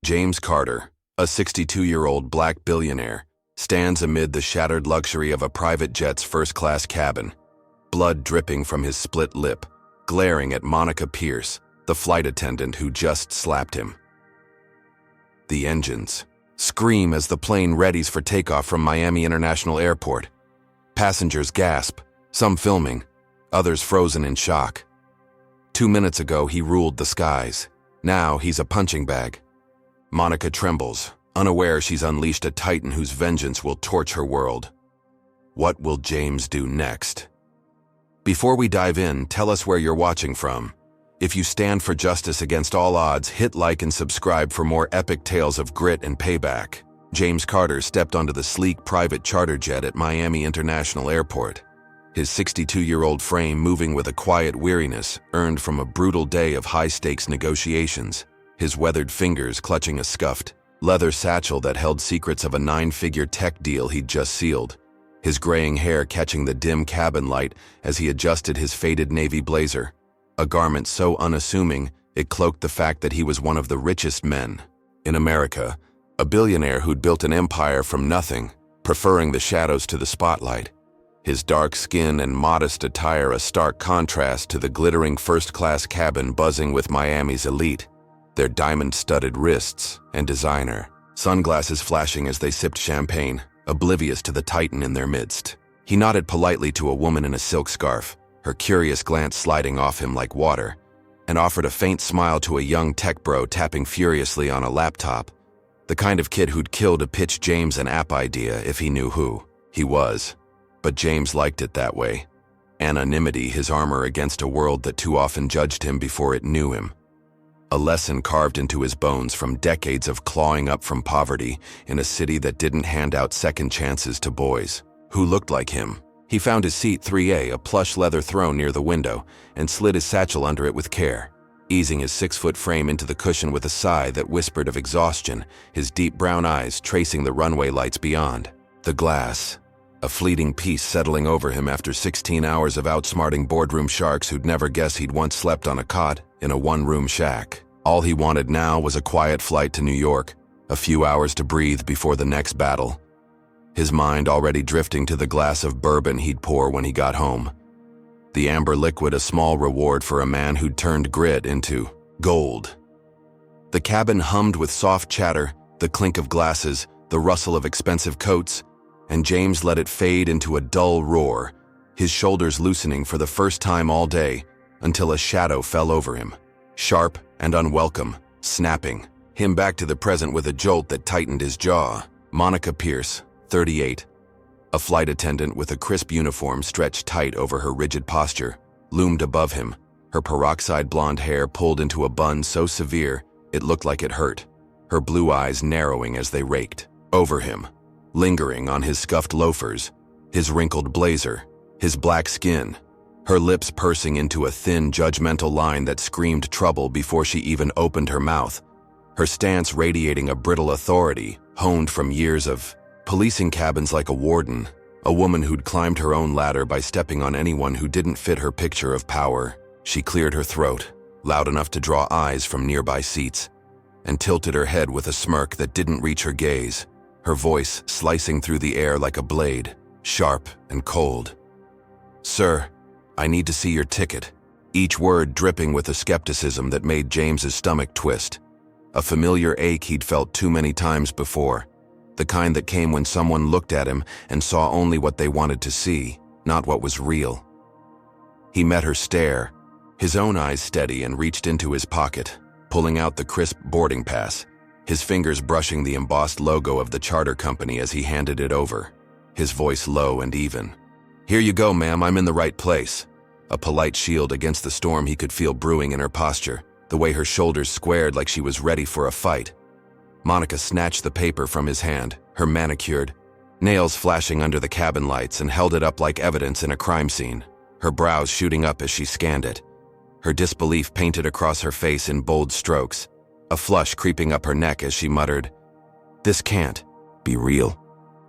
James Carter, a 62-year-old black billionaire, stands amid the shattered luxury of a private jet's first-class cabin, blood dripping from his split lip, glaring at Monica Pierce, the flight attendant who just slapped him. The engines scream as the plane readies for takeoff from Miami International Airport. Passengers gasp, some filming, others frozen in shock. 2 minutes ago, he ruled the skies. Now he's a punching bag. Monica trembles, unaware she's unleashed a titan whose vengeance will torch her world. What will James do next? Before we dive in, tell us where you're watching from. If you stand for justice against all odds, hit like and subscribe for more epic tales of grit and payback. James Carter stepped onto the sleek private charter jet at Miami International Airport. His 62-year-old frame moving with a quiet weariness earned from a brutal day of high-stakes negotiations, his weathered fingers clutching a scuffed leather satchel that held secrets of a 9-figure tech deal he'd just sealed, his graying hair catching the dim cabin light as he adjusted his faded navy blazer, a garment so unassuming it cloaked the fact that he was one of the richest men in America, a billionaire who'd built an empire from nothing, preferring the shadows to the spotlight. His dark skin and modest attire a stark contrast to the glittering first-class cabin buzzing with Miami's elite, their diamond-studded wrists and designer sunglasses flashing as they sipped champagne, oblivious to the titan in their midst. He nodded politely to a woman in a silk scarf, her curious glance sliding off him like water, and offered a faint smile to a young tech bro tapping furiously on a laptop, the kind of kid who'd kill to pitch James an app idea if he knew who he was. But James liked it that way. Anonymity, his armor against a world that too often judged him before it knew him. A lesson carved into his bones from decades of clawing up from poverty in a city that didn't hand out second chances to boys who looked like him. He found his seat 3A, a plush leather throne near the window, and slid his satchel under it with care, easing his 6-foot frame into the cushion with a sigh that whispered of exhaustion, his deep brown eyes tracing the runway lights beyond. The glass, a fleeting peace settling over him after 16 hours of outsmarting boardroom sharks who'd never guess he'd once slept on a cot in a one-room shack. All he wanted now was a quiet flight to New York, a few hours to breathe before the next battle. His mind already drifting to the glass of bourbon he'd pour when he got home. The amber liquid a small reward for a man who'd turned grit into gold. The cabin hummed with soft chatter, the clink of glasses, the rustle of expensive coats, and James let it fade into a dull roar, his shoulders loosening for the first time all day until a shadow fell over him, sharp and unwelcome, snapping him back to the present with a jolt that tightened his jaw. Monica Pierce, 38, a flight attendant with a crisp uniform stretched tight over her rigid posture, loomed above him, her peroxide blonde hair pulled into a bun so severe it looked like it hurt, her blue eyes narrowing as they raked over him, lingering on his scuffed loafers, his wrinkled blazer, his black skin, her lips pursing into a thin, judgmental line that screamed trouble before she even opened her mouth, her stance radiating a brittle authority honed from years of policing cabins like a warden, a woman who'd climbed her own ladder by stepping on anyone who didn't fit her picture of power. She cleared her throat, loud enough to draw eyes from nearby seats, and tilted her head with a smirk that didn't reach her gaze, her voice slicing through the air like a blade, sharp and cold. "Sir, I need to see your ticket," each word dripping with a skepticism that made James's stomach twist. A familiar ache he'd felt too many times before, the kind that came when someone looked at him and saw only what they wanted to see, not what was real. He met her stare, his own eyes steady, and reached into his pocket, pulling out the crisp boarding pass, his fingers brushing the embossed logo of the charter company as he handed it over, his voice low and even. "Here you go, ma'am, I'm in the right place." A polite shield against the storm he could feel brewing in her posture, the way her shoulders squared like she was ready for a fight. Monica snatched the paper from his hand, her manicured nails flashing under the cabin lights, and held it up like evidence in a crime scene, her brows shooting up as she scanned it, her disbelief painted across her face in bold strokes, a flush creeping up her neck as she muttered, "This can't be real."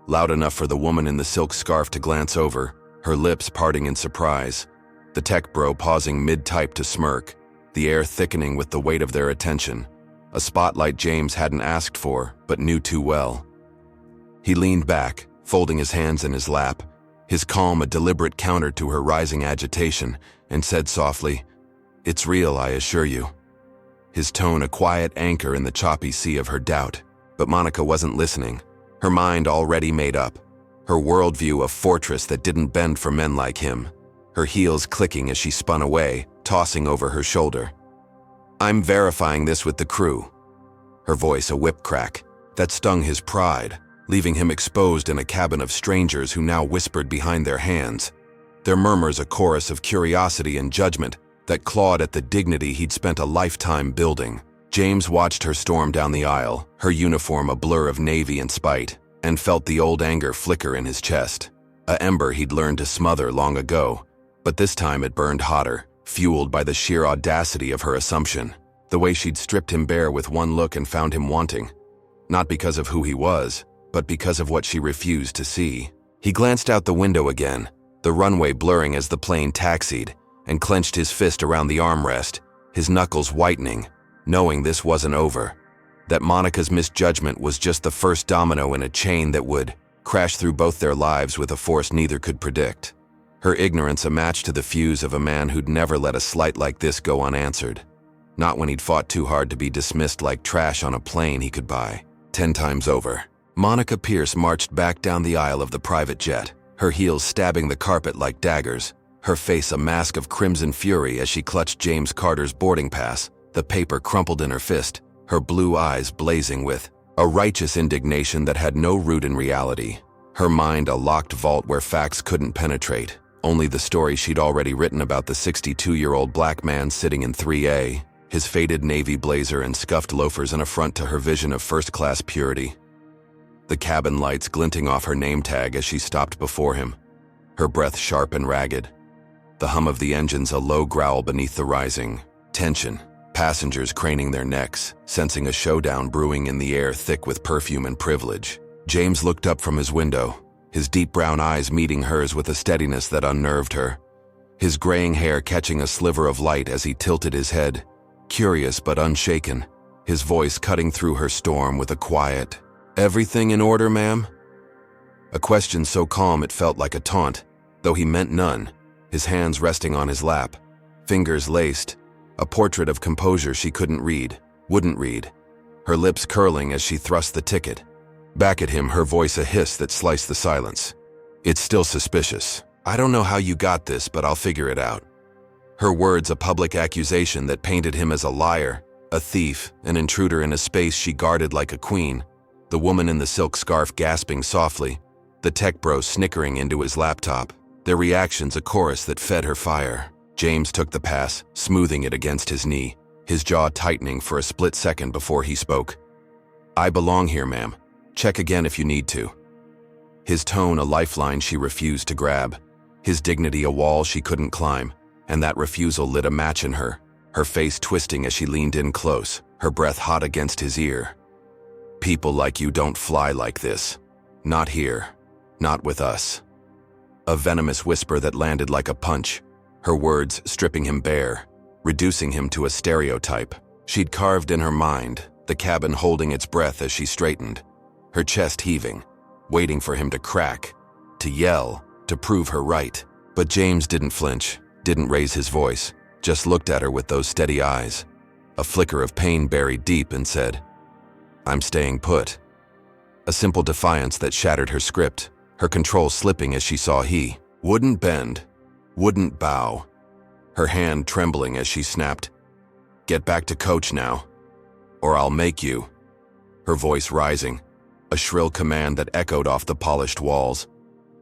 Loud enough for the woman in the silk scarf to glance over, her lips parting in surprise, the tech bro pausing mid-type to smirk, the air thickening with the weight of their attention. a spotlight James hadn't asked for, but knew too well. He leaned back, folding his hands in his lap, his calm a deliberate counter to her rising agitation, and said softly, "It's real, I assure you." His tone a quiet anchor in the choppy sea of her doubt. But Monica wasn't listening, her mind already made up, her worldview a fortress that didn't bend for men like him, her heels clicking as she spun away, tossing over her shoulder. "I'm verifying this with the crew." Her voice a whip crack that stung his pride, leaving him exposed in a cabin of strangers who now whispered behind their hands, their murmurs a chorus of curiosity and judgment that clawed at the dignity he'd spent a lifetime building. James watched her storm down the aisle, her uniform a blur of navy and spite, and felt the old anger flicker in his chest, a ember he'd learned to smother long ago, but this time it burned hotter, fueled by the sheer audacity of her assumption, the way she'd stripped him bare with one look and found him wanting, not because of who he was, but because of what she refused to see. He glanced out the window again, the runway blurring as the plane taxied, and clenched his fist around the armrest, his knuckles whitening, knowing this wasn't over, that Monica's misjudgment was just the first domino in a chain that would crash through both their lives with a force neither could predict. Her ignorance a match to the fuse of a man who'd never let a slight like this go unanswered, not when he'd fought too hard to be dismissed like trash on a plane he could buy 10 times over. Monica Pierce marched back down the aisle of the private jet, her heels stabbing the carpet like daggers, her face a mask of crimson fury as she clutched James Carter's boarding pass, the paper crumpled in her fist, her blue eyes blazing with a righteous indignation that had no root in reality, her mind a locked vault where facts couldn't penetrate, only the story she'd already written about the 62-year-old black man sitting in 3A, his faded navy blazer and scuffed loafers an affront to her vision of first-class purity. The cabin lights glinting off her name tag as she stopped before him, her breath sharp and ragged, the hum of the engines a low growl beneath the rising tension, passengers craning their necks, sensing a showdown brewing in the air thick with perfume and privilege. James looked up from his window, his deep brown eyes meeting hers with a steadiness that unnerved her, his graying hair catching a sliver of light as he tilted his head, curious but unshaken, his voice cutting through her storm with a quiet, "Everything in order, ma'am?" A question so calm it felt like a taunt, though he meant none, his hands resting on his lap, fingers laced, a portrait of composure she couldn't read, wouldn't read, her lips curling as she thrust the ticket. Back at him, her voice a hiss that sliced the silence. "It's still suspicious. I don't know how you got this, but I'll figure it out." Her words a public accusation that painted him as a liar, a thief, an intruder in a space she guarded like a queen, the woman in the silk scarf gasping softly, the tech bro snickering into his laptop, their reactions a chorus that fed her fire. James took the pass, smoothing it against his knee, his jaw tightening for a split second before he spoke. "I belong here, ma'am. Check again if you need to." His tone a lifeline she refused to grab, his dignity a wall she couldn't climb, and that refusal lit a match in her face twisting as she leaned in close, her breath hot against his ear. "People like you don't fly like this. Not here. Not with us." A venomous whisper that landed like a punch, her words stripping him bare, reducing him to a stereotype she'd carved in her mind, the cabin holding its breath as she straightened, her chest heaving, waiting for him to crack, to yell, to prove her right. But James didn't flinch, didn't raise his voice, just looked at her with those steady eyes, a flicker of pain buried deep, and said, "I'm staying put." A simple defiance that shattered her script, her control slipping as she saw he wouldn't bend, wouldn't bow, her hand trembling as she snapped, "Get back to coach now, or I'll make you." Her voice rising, a shrill command that echoed off the polished walls,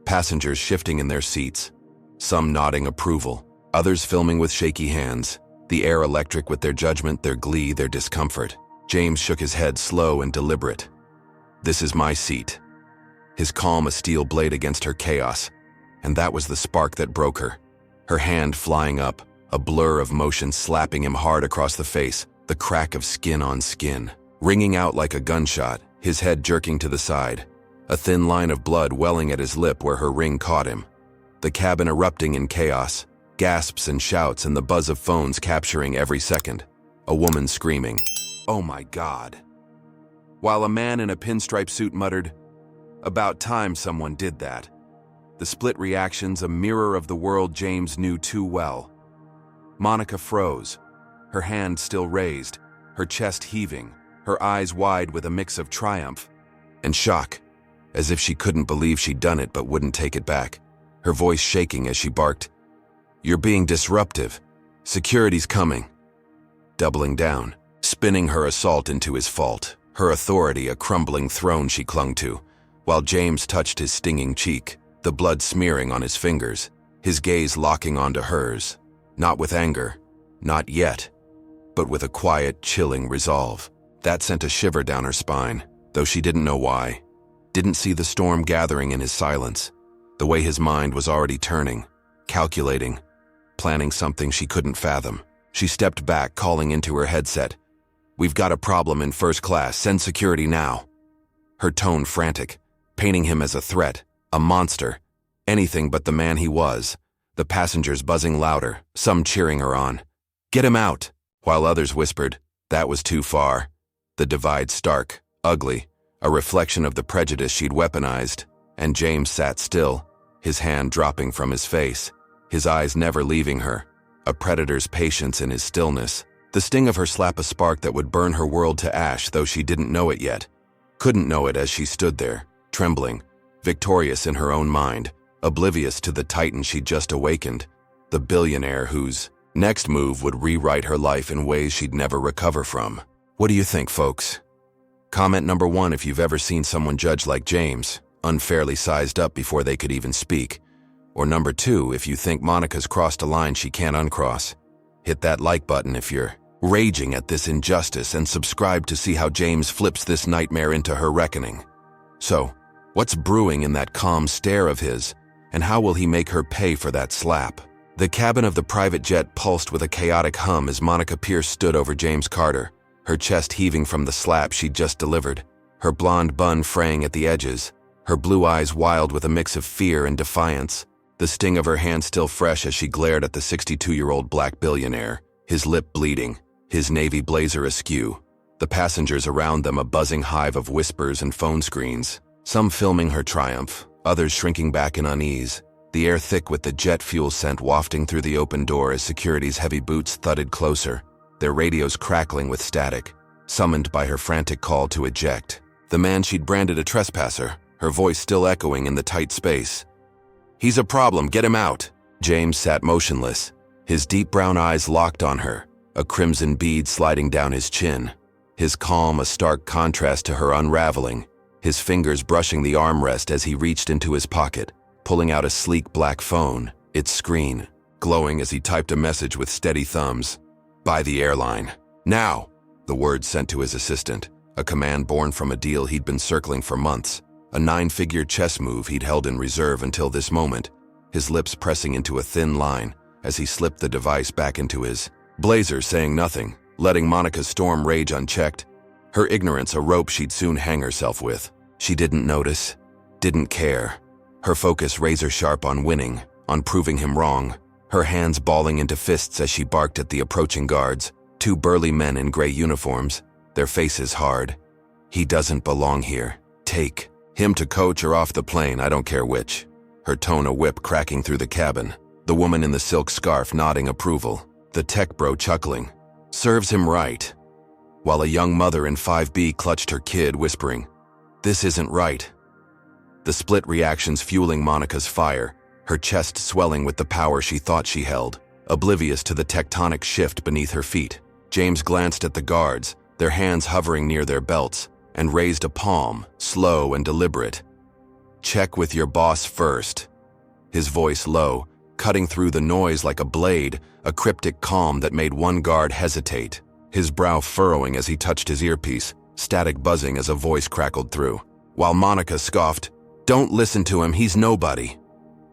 passengers shifting in their seats, some nodding approval, others filming with shaky hands, the air electric with their judgment, their glee, their discomfort. James shook his head slow and deliberate. "This is my seat." His calm a steel blade against her chaos, and that was the spark that broke her. Her hand flying up, a blur of motion slapping him hard across the face, the crack of skin on skin, ringing out like a gunshot, his head jerking to the side, a thin line of blood welling at his lip where her ring caught him. The cabin erupting in chaos, gasps and shouts and the buzz of phones capturing every second. A woman screaming, "Oh my God." While a man in a pinstripe suit muttered, "About time someone did that." The split reactions, a mirror of the world James knew too well. Monica froze, her hand still raised, her chest heaving, her eyes wide with a mix of triumph and shock, as if she couldn't believe she'd done it but wouldn't take it back, her voice shaking as she barked, "You're being disruptive. Security's coming." Doubling down, spinning her assault into his fault, her authority a crumbling throne she clung to, while James touched his stinging cheek, the blood smearing on his fingers, his gaze locking onto hers, not with anger, not yet, but with a quiet, chilling resolve. That sent a shiver down her spine, though she didn't know why. Didn't see the storm gathering in his silence, the way his mind was already turning, calculating, planning something she couldn't fathom. She stepped back, calling into her headset, "We've got a problem in first class, send security now." Her tone frantic, painting him as a threat, a monster, anything but the man he was. The passengers buzzing louder, some cheering her on. "Get him out," while others whispered, "That was too far." The divide stark, ugly, a reflection of the prejudice she'd weaponized, and James sat still, his hand dropping from his face, his eyes never leaving her, a predator's patience in his stillness. The sting of her slap a spark that would burn her world to ash, though she didn't know it yet. Couldn't know it as she stood there, trembling, victorious in her own mind, oblivious to the titan she'd just awakened, the billionaire whose next move would rewrite her life in ways she'd never recover from. What do you think, folks? Comment number 1 if you've ever seen someone judged like James, unfairly sized up before they could even speak. Or number 2 if you think Monica's crossed a line she can't uncross. Hit that like button if you're raging at this injustice, and subscribe to see how James flips this nightmare into her reckoning. So, what's brewing in that calm stare of his, and how will he make her pay for that slap? The cabin of the private jet pulsed with a chaotic hum as Monica Pierce stood over James Carter, her chest heaving from the slap she'd just delivered, her blonde bun fraying at the edges, her blue eyes wild with a mix of fear and defiance, the sting of her hand still fresh as she glared at the 62-year-old black billionaire, his lip bleeding, his navy blazer askew, the passengers around them a buzzing hive of whispers and phone screens, some filming her triumph, others shrinking back in unease, the air thick with the jet fuel scent wafting through the open door as security's heavy boots thudded closer, their radios crackling with static, summoned by her frantic call to eject. The man she'd branded a trespasser, her voice still echoing in the tight space. "He's a problem, get him out." James sat motionless, his deep brown eyes locked on her, a crimson bead sliding down his chin, his calm a stark contrast to her unraveling, his fingers brushing the armrest as he reached into his pocket, pulling out a sleek black phone, its screen glowing as he typed a message with steady thumbs. "Buy the airline. Now!" The words sent to his assistant, a command born from a deal he'd been circling for months, a 9-figure chess move he'd held in reserve until this moment, his lips pressing into a thin line as he slipped the device back into his blazer, saying nothing, letting Monica's storm rage unchecked, her ignorance a rope she'd soon hang herself with. She didn't notice, didn't care, her focus razor-sharp on winning, on proving him wrong, her hands balling into fists as she barked at the approaching guards, 2 burly men in gray uniforms, their faces hard. "He doesn't belong here. Take him to coach or off the plane, I don't care which." Her tone a whip cracking through the cabin, the woman in the silk scarf nodding approval, the tech bro chuckling, "Serves him right," while a young mother in 5B clutched her kid, whispering, "This isn't right." The split reactions fueling Monica's fire, her chest swelling with the power she thought she held, oblivious to the tectonic shift beneath her feet. James glanced at the guards, their hands hovering near their belts, and raised a palm, slow and deliberate. "Check with your boss first." His voice low, cutting through the noise like a blade, a cryptic calm that made one guard hesitate, his brow furrowing as he touched his earpiece, static buzzing as a voice crackled through. While Monica scoffed, "Don't listen to him, he's nobody."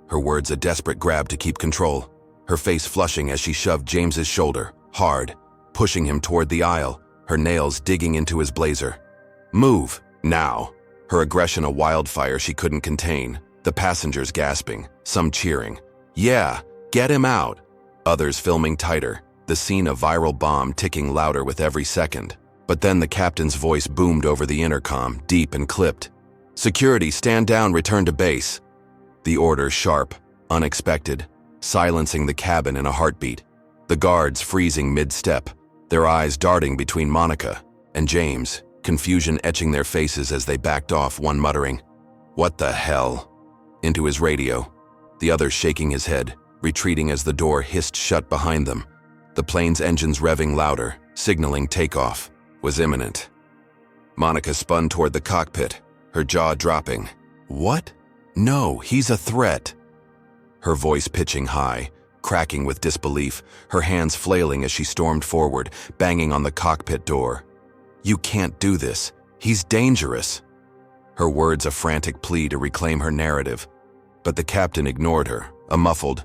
Her words a desperate grab to keep control, her face flushing as she shoved James's shoulder, hard, pushing him toward the aisle, her nails digging into his blazer. "Move, now." Her aggression a wildfire she couldn't contain, the passengers gasping, some cheering. "Yeah, get him out." Others filming tighter, the scene a viral bomb ticking louder with every second. But then the captain's voice boomed over the intercom, deep and clipped. "Security, stand down, return to base." The order sharp, unexpected, silencing the cabin in a heartbeat. The guards freezing mid-step, their eyes darting between Monica and James, confusion etching their faces as they backed off, one muttering, "What the hell?" into his radio, the other shaking his head, retreating as the door hissed shut behind them. The plane's engines revving louder, signaling takeoff was imminent. Monica spun toward the cockpit, her jaw dropping. "What? No, he's a threat." Her voice pitching high, cracking with disbelief, her hands flailing as she stormed forward, banging on the cockpit door. "You can't do this. He's dangerous." Her words a frantic plea to reclaim her narrative. But the captain ignored her, a muffled,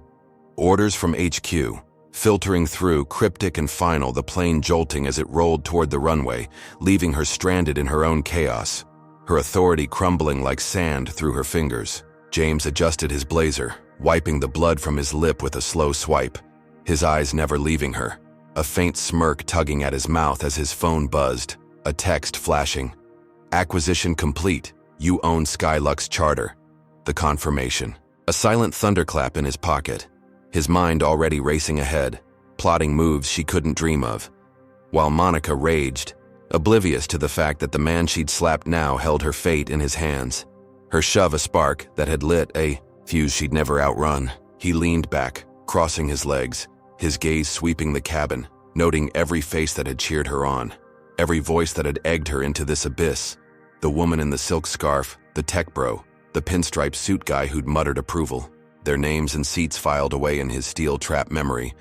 "Orders from HQ," filtering through, cryptic and final, the plane jolting as it rolled toward the runway, leaving her stranded in her own chaos, her authority crumbling like sand through her fingers. James adjusted his blazer, wiping the blood from his lip with a slow swipe, his eyes never leaving her, a faint smirk tugging at his mouth as his phone buzzed, a text flashing. "Acquisition complete. You own Skylux Charter." The confirmation. A silent thunderclap in his pocket, his mind already racing ahead, plotting moves she couldn't dream of. While Monica raged, oblivious to the fact that the man she'd slapped now held her fate in his hands. Her shove a spark that had lit a fuse she'd never outrun. He leaned back, crossing his legs, his gaze sweeping the cabin, noting every face that had cheered her on, every voice that had egged her into this abyss. The woman in the silk scarf, the tech bro, the pinstripe suit guy who'd muttered approval. Their names and seats filed away in his steel-trap memory,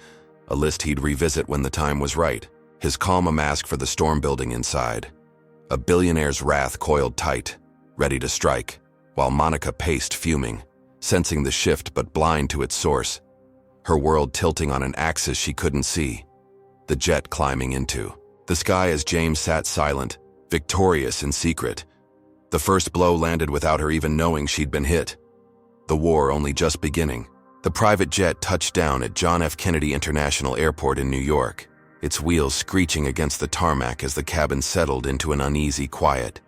a list he'd revisit when the time was right. His calm a mask for the storm building inside. A billionaire's wrath coiled tight, ready to strike, while Monica paced fuming, sensing the shift but blind to its source. Her world tilting on an axis she couldn't see. The jet climbing into the sky as James sat silent, victorious in secret. The first blow landed without her even knowing she'd been hit. The war only just beginning. The private jet touched down at John F. Kennedy International Airport in New York, its wheels screeching against the tarmac as the cabin settled into an uneasy quiet.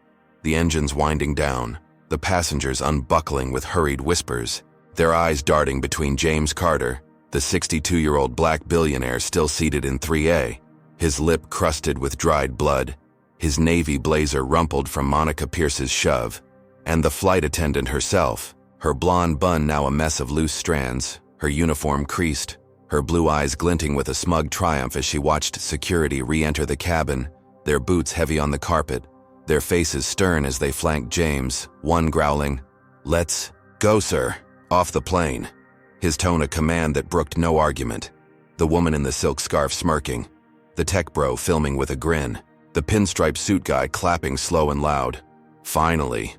The engines winding down, the passengers unbuckling with hurried whispers, their eyes darting between James Carter, the 62-year-old black billionaire still seated in 3A, his lip crusted with dried blood, his navy blazer rumpled from Monica Pierce's shove, and the flight attendant herself, her blonde bun now a mess of loose strands, her uniform creased, her blue eyes glinting with a smug triumph as she watched security re-enter the cabin, their boots heavy on the carpet, their faces stern as they flanked James, one growling, "Let's go, sir," off the plane, his tone a command that brooked no argument, the woman in the silk scarf smirking, the tech bro filming with a grin, the pinstripe suit guy clapping slow and loud. Finally,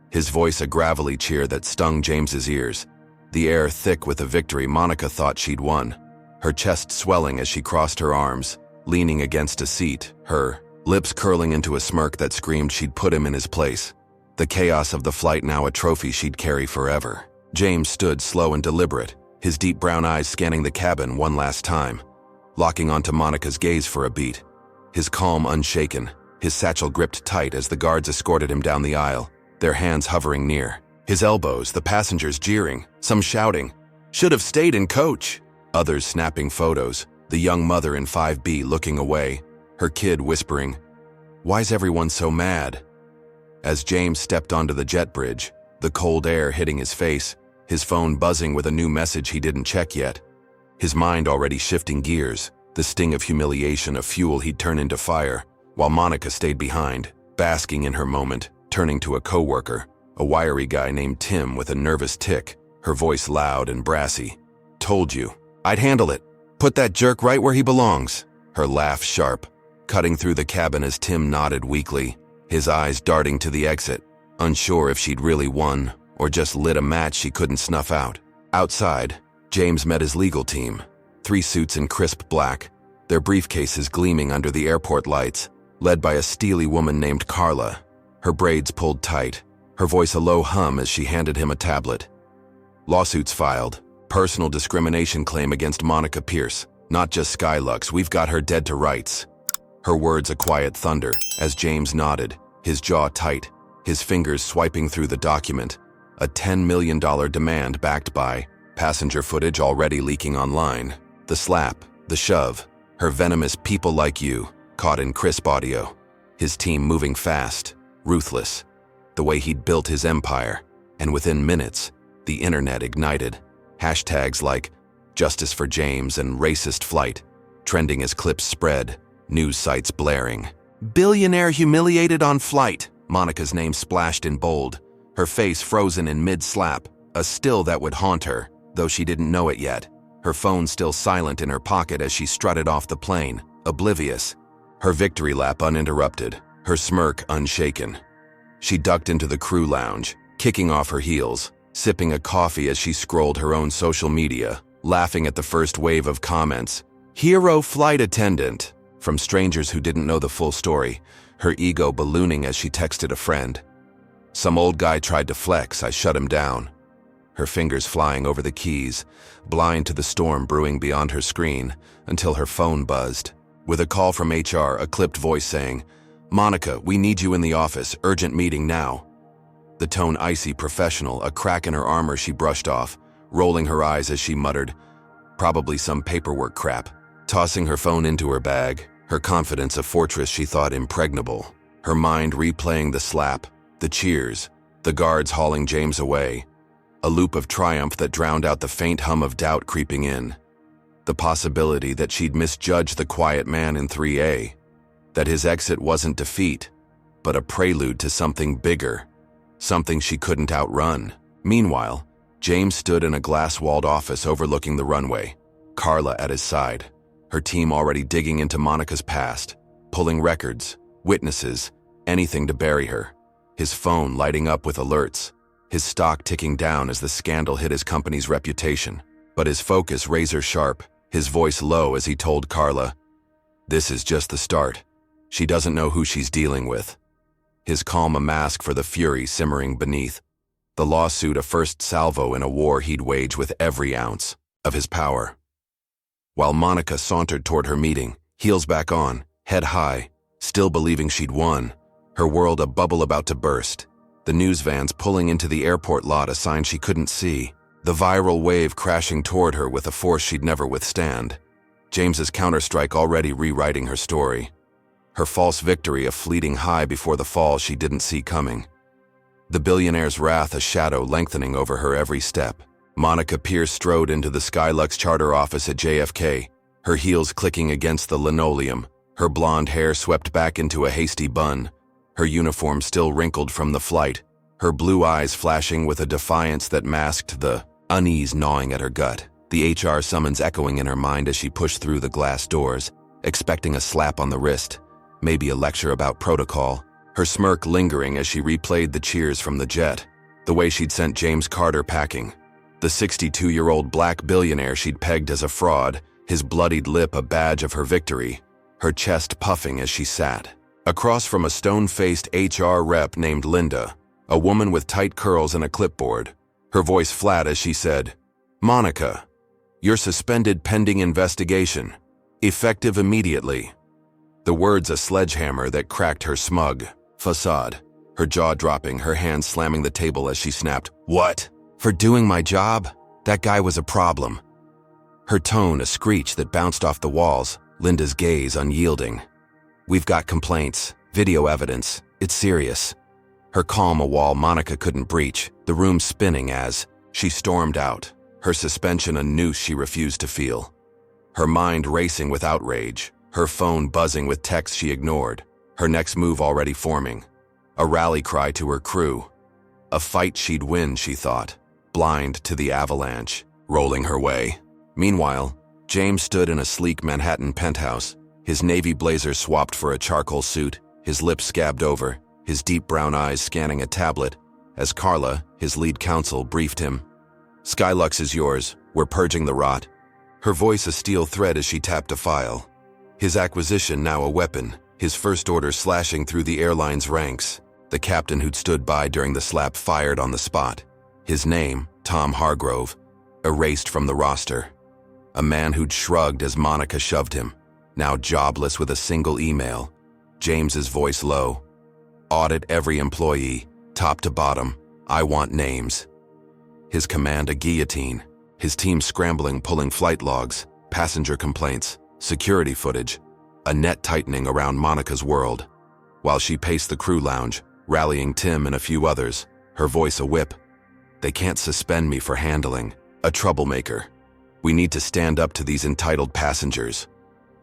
his voice a gravelly cheer that stung James's ears, the air thick with a victory Monica thought she'd won, her chest swelling as she crossed her arms, leaning against a seat, her lips curling into a smirk that screamed she'd put him in his place. The chaos of the flight now a trophy she'd carry forever. James stood slow and deliberate, his deep brown eyes scanning the cabin one last time, locking onto Monica's gaze for a beat. His calm unshaken, his satchel gripped tight as the guards escorted him down the aisle, their hands hovering near. His elbows, the passengers jeering, some shouting, "Should have stayed in coach!" Others snapping photos, the young mother in 5B looking away, her kid whispering, "Why's everyone so mad?" As James stepped onto the jet bridge, the cold air hitting his face, his phone buzzing with a new message he didn't check yet, his mind already shifting gears, the sting of humiliation a fuel he'd turn into fire, while Monica stayed behind, basking in her moment, turning to a coworker, a wiry guy named Tim with a nervous tick, her voice loud and brassy. "Told you. I'd handle it. Put that jerk right where he belongs." Her laugh sharp, cutting through the cabin as Tim nodded weakly, his eyes darting to the exit, unsure if she'd really won or just lit a match she couldn't snuff out. Outside, James met his legal team, 3 suits in crisp black, their briefcases gleaming under the airport lights, led by a steely woman named Carla, her braids pulled tight, her voice a low hum as she handed him a tablet. Lawsuits filed, personal discrimination claim against Monica Pierce, not just Skylux, we've got her dead to rights. her words a quiet thunder as James nodded, his jaw tight, his fingers swiping through the document, a $10 million demand backed by passenger footage already leaking online, the slap, the shove, her venomous people like you, caught in crisp audio, his team moving fast, ruthless, the way he'd built his empire, and within minutes, the internet ignited. Hashtags like Justice for James and Racist Flight, trending as clips spread, news sites blaring. Billionaire humiliated on flight, Monica's name splashed in bold, her face frozen in mid-slap, a still that would haunt her, though she didn't know it yet. Her phone still silent in her pocket as she strutted off the plane, oblivious. Her victory lap uninterrupted, her smirk unshaken. She ducked into the crew lounge, kicking off her heels, sipping a coffee as she scrolled her own social media, laughing at the first wave of comments. Hero flight attendant, from strangers who didn't know the full story, her ego ballooning as she texted a friend. Some old guy tried to flex, I shut him down. Her fingers flying over the keys, blind to the storm brewing beyond her screen, until her phone buzzed. With a call from HR, a clipped voice saying, Monica, we need you in the office, urgent meeting now. The tone icy professional, a crack in her armor she brushed off, rolling her eyes as she muttered, probably some paperwork crap. Tossing her phone into her bag, her confidence a fortress she thought impregnable, her mind replaying the slap, the cheers, the guards hauling James away, a loop of triumph that drowned out the faint hum of doubt creeping in, the possibility that she'd misjudged the quiet man in 3A, that his exit wasn't defeat, but a prelude to something bigger, something she couldn't outrun. Meanwhile, James stood in a glass-walled office overlooking the runway, Carla at his side, her team already digging into Monica's past, pulling records, witnesses, anything to bury her, his phone lighting up with alerts, his stock ticking down as the scandal hit his company's reputation, but his focus razor-sharp, his voice low as he told Carla, this is just the start. She doesn't know who she's dealing with. His calm a mask for the fury simmering beneath, the lawsuit a first salvo in a war he'd wage with every ounce of his power. While Monica sauntered toward her meeting, heels back on, head high, still believing she'd won, her world a bubble about to burst, the news vans pulling into the airport lot a sign she couldn't see, the viral wave crashing toward her with a force she'd never withstand, James's counterstrike already rewriting her story, her false victory a fleeting high before the fall she didn't see coming. The billionaire's wrath a shadow lengthening over her every step. Monica Pierce strode into the Skylux charter office at JFK, her heels clicking against the linoleum, her blonde hair swept back into a hasty bun, her uniform still wrinkled from the flight, her blue eyes flashing with a defiance that masked the unease gnawing at her gut, the HR summons echoing in her mind as she pushed through the glass doors, expecting a slap on the wrist, maybe a lecture about protocol, her smirk lingering as she replayed the cheers from the jet, the way she'd sent James Carter packing, the 62-year-old black billionaire she'd pegged as a fraud, his bloodied lip a badge of her victory, her chest puffing as she sat. Across from a stone-faced HR rep named Linda, a woman with tight curls and a clipboard, her voice flat as she said, Monica, you're suspended pending investigation, effective immediately. The words a sledgehammer that cracked her smug facade, her jaw dropping, her hands slamming the table as she snapped, What? For doing my job? That guy was a problem. Her tone a screech that bounced off the walls, Linda's gaze unyielding. We've got complaints, video evidence, it's serious. Her calm a wall Monica couldn't breach, the room spinning as she stormed out, her suspension a noose she refused to feel. Her mind racing with outrage, her phone buzzing with texts she ignored, her next move already forming. A rally cry to her crew. A fight she'd win, she thought, blind to the avalanche, rolling her way. Meanwhile, James stood in a sleek Manhattan penthouse, his navy blazer swapped for a charcoal suit, his lips scabbed over, his deep brown eyes scanning a tablet, as Carla, his lead counsel, briefed him. Skylux is yours, we're purging the rot. Her voice a steel thread as she tapped a file. His acquisition now a weapon, his first order slashing through the airline's ranks. The captain who'd stood by during the slap fired on the spot. His name, Tom Hargrove, erased from the roster. A man who'd shrugged as Monica shoved him. now jobless with a single email. James's voice low. Audit every employee, top to bottom. I want names. His command a guillotine. His team scrambling, pulling flight logs, passenger complaints, security footage. A net tightening around Monica's world. While she paced the crew lounge, rallying Tim and a few others, her voice a whip. They can't suspend me for handling a troublemaker. We need to stand up to these entitled passengers.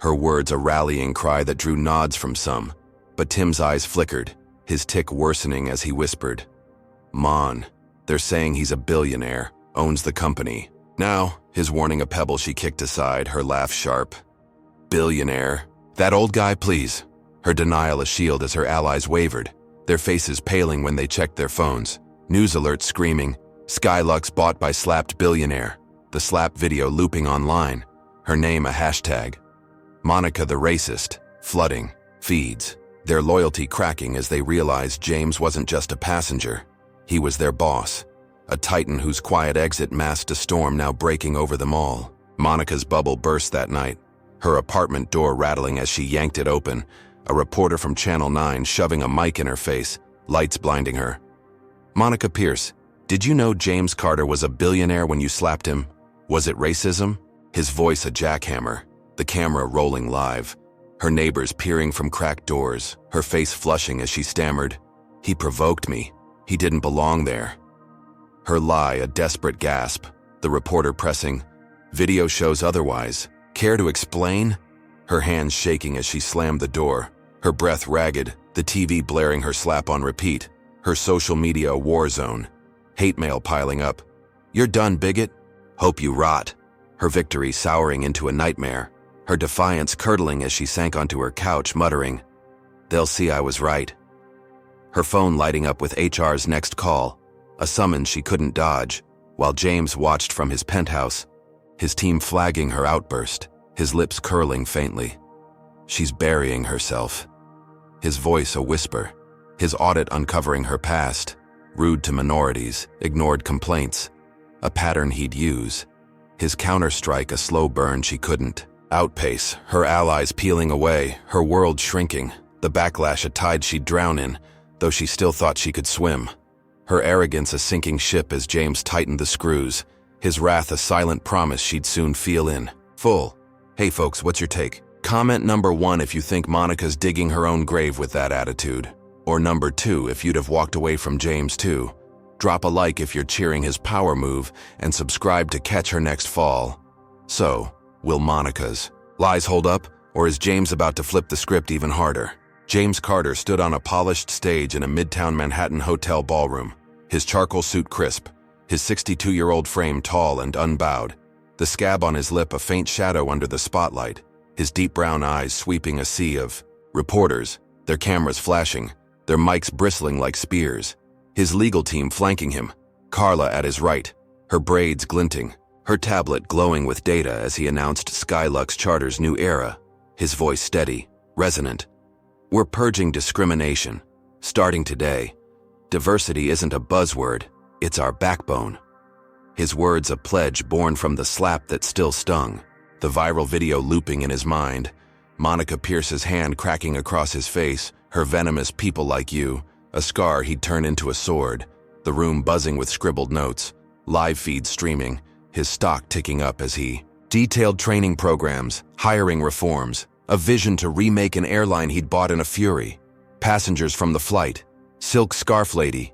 Her words a rallying cry that drew nods from some, but Tim's eyes flickered, his tic worsening as he whispered, Mon, they're saying he's a billionaire, owns the company. Now, his warning a pebble she kicked aside, her laugh sharp. Billionaire? That old guy, please. Her denial a shield as her allies wavered, their faces paling when they checked their phones. News alerts screaming, Skylux bought by slapped billionaire. The slap video looping online, her name a hashtag. Monica the racist, flooding, feeds. Their loyalty cracking as they realized James wasn't just a passenger. He was their boss, a titan whose quiet exit masked a storm now breaking over them all. Monica's bubble burst that night, her apartment door rattling as she yanked it open, a reporter from Channel 9 shoving a mic in her face, lights blinding her. Monica Pierce, did you know James Carter was a billionaire when you slapped him? Was it racism? His voice a jackhammer, the camera rolling live, her neighbors peering from cracked doors, her face flushing as she stammered, He provoked me. He didn't belong there. Her lie a desperate gasp, the reporter pressing, Video shows otherwise. Care to explain? Her hands shaking as she slammed the door, her breath ragged, the TV blaring her slap on repeat, her social media a war zone, hate mail piling up. You're done, bigot? Hope you rot. Her victory souring into a nightmare, her defiance curdling as she sank onto her couch, muttering, They'll see I was right. Her phone lighting up with HR's next call, a summons she couldn't dodge, while James watched from his penthouse, his team flagging her outburst, his lips curling faintly. She's burying herself. His voice a whisper, his audit uncovering her past, rude to minorities, ignored complaints, a pattern he'd use. His counterstrike a slow burn she couldn't outpace, her allies peeling away, her world shrinking, the backlash a tide she'd drown in, though she still thought she could swim. Her arrogance a sinking ship as James tightened the screws, his wrath a silent promise she'd soon feel in full. Hey folks, what's your take? Comment number 1 if you think Monica's digging her own grave with that attitude. Or number 2 if you'd have walked away from James too. Drop a like if you're cheering his power move, and subscribe to catch her next fall. So, will Monica's lies hold up, or is James about to flip the script even harder? James Carter stood on a polished stage in a midtown Manhattan hotel ballroom, his charcoal suit crisp, his 62-year-old frame tall and unbowed, the scab on his lip a faint shadow under the spotlight, his deep brown eyes sweeping a sea of reporters, their cameras flashing, their mics bristling like spears, his legal team flanking him, Carla at his right, her braids glinting, her tablet glowing with data as he announced Skylux Charter's new era, his voice steady, resonant. We're purging discrimination, starting today. Diversity isn't a buzzword, it's our backbone. His words a pledge born from the slap that still stung, the viral video looping in his mind, Monica Pierce's hand cracking across his face, her venomous people like you, a scar he'd turn into a sword, the room buzzing with scribbled notes, live feeds streaming, his stock ticking up as he detailed training programs, hiring reforms, a vision to remake an airline he'd bought in a fury, passengers from the flight, silk scarf lady,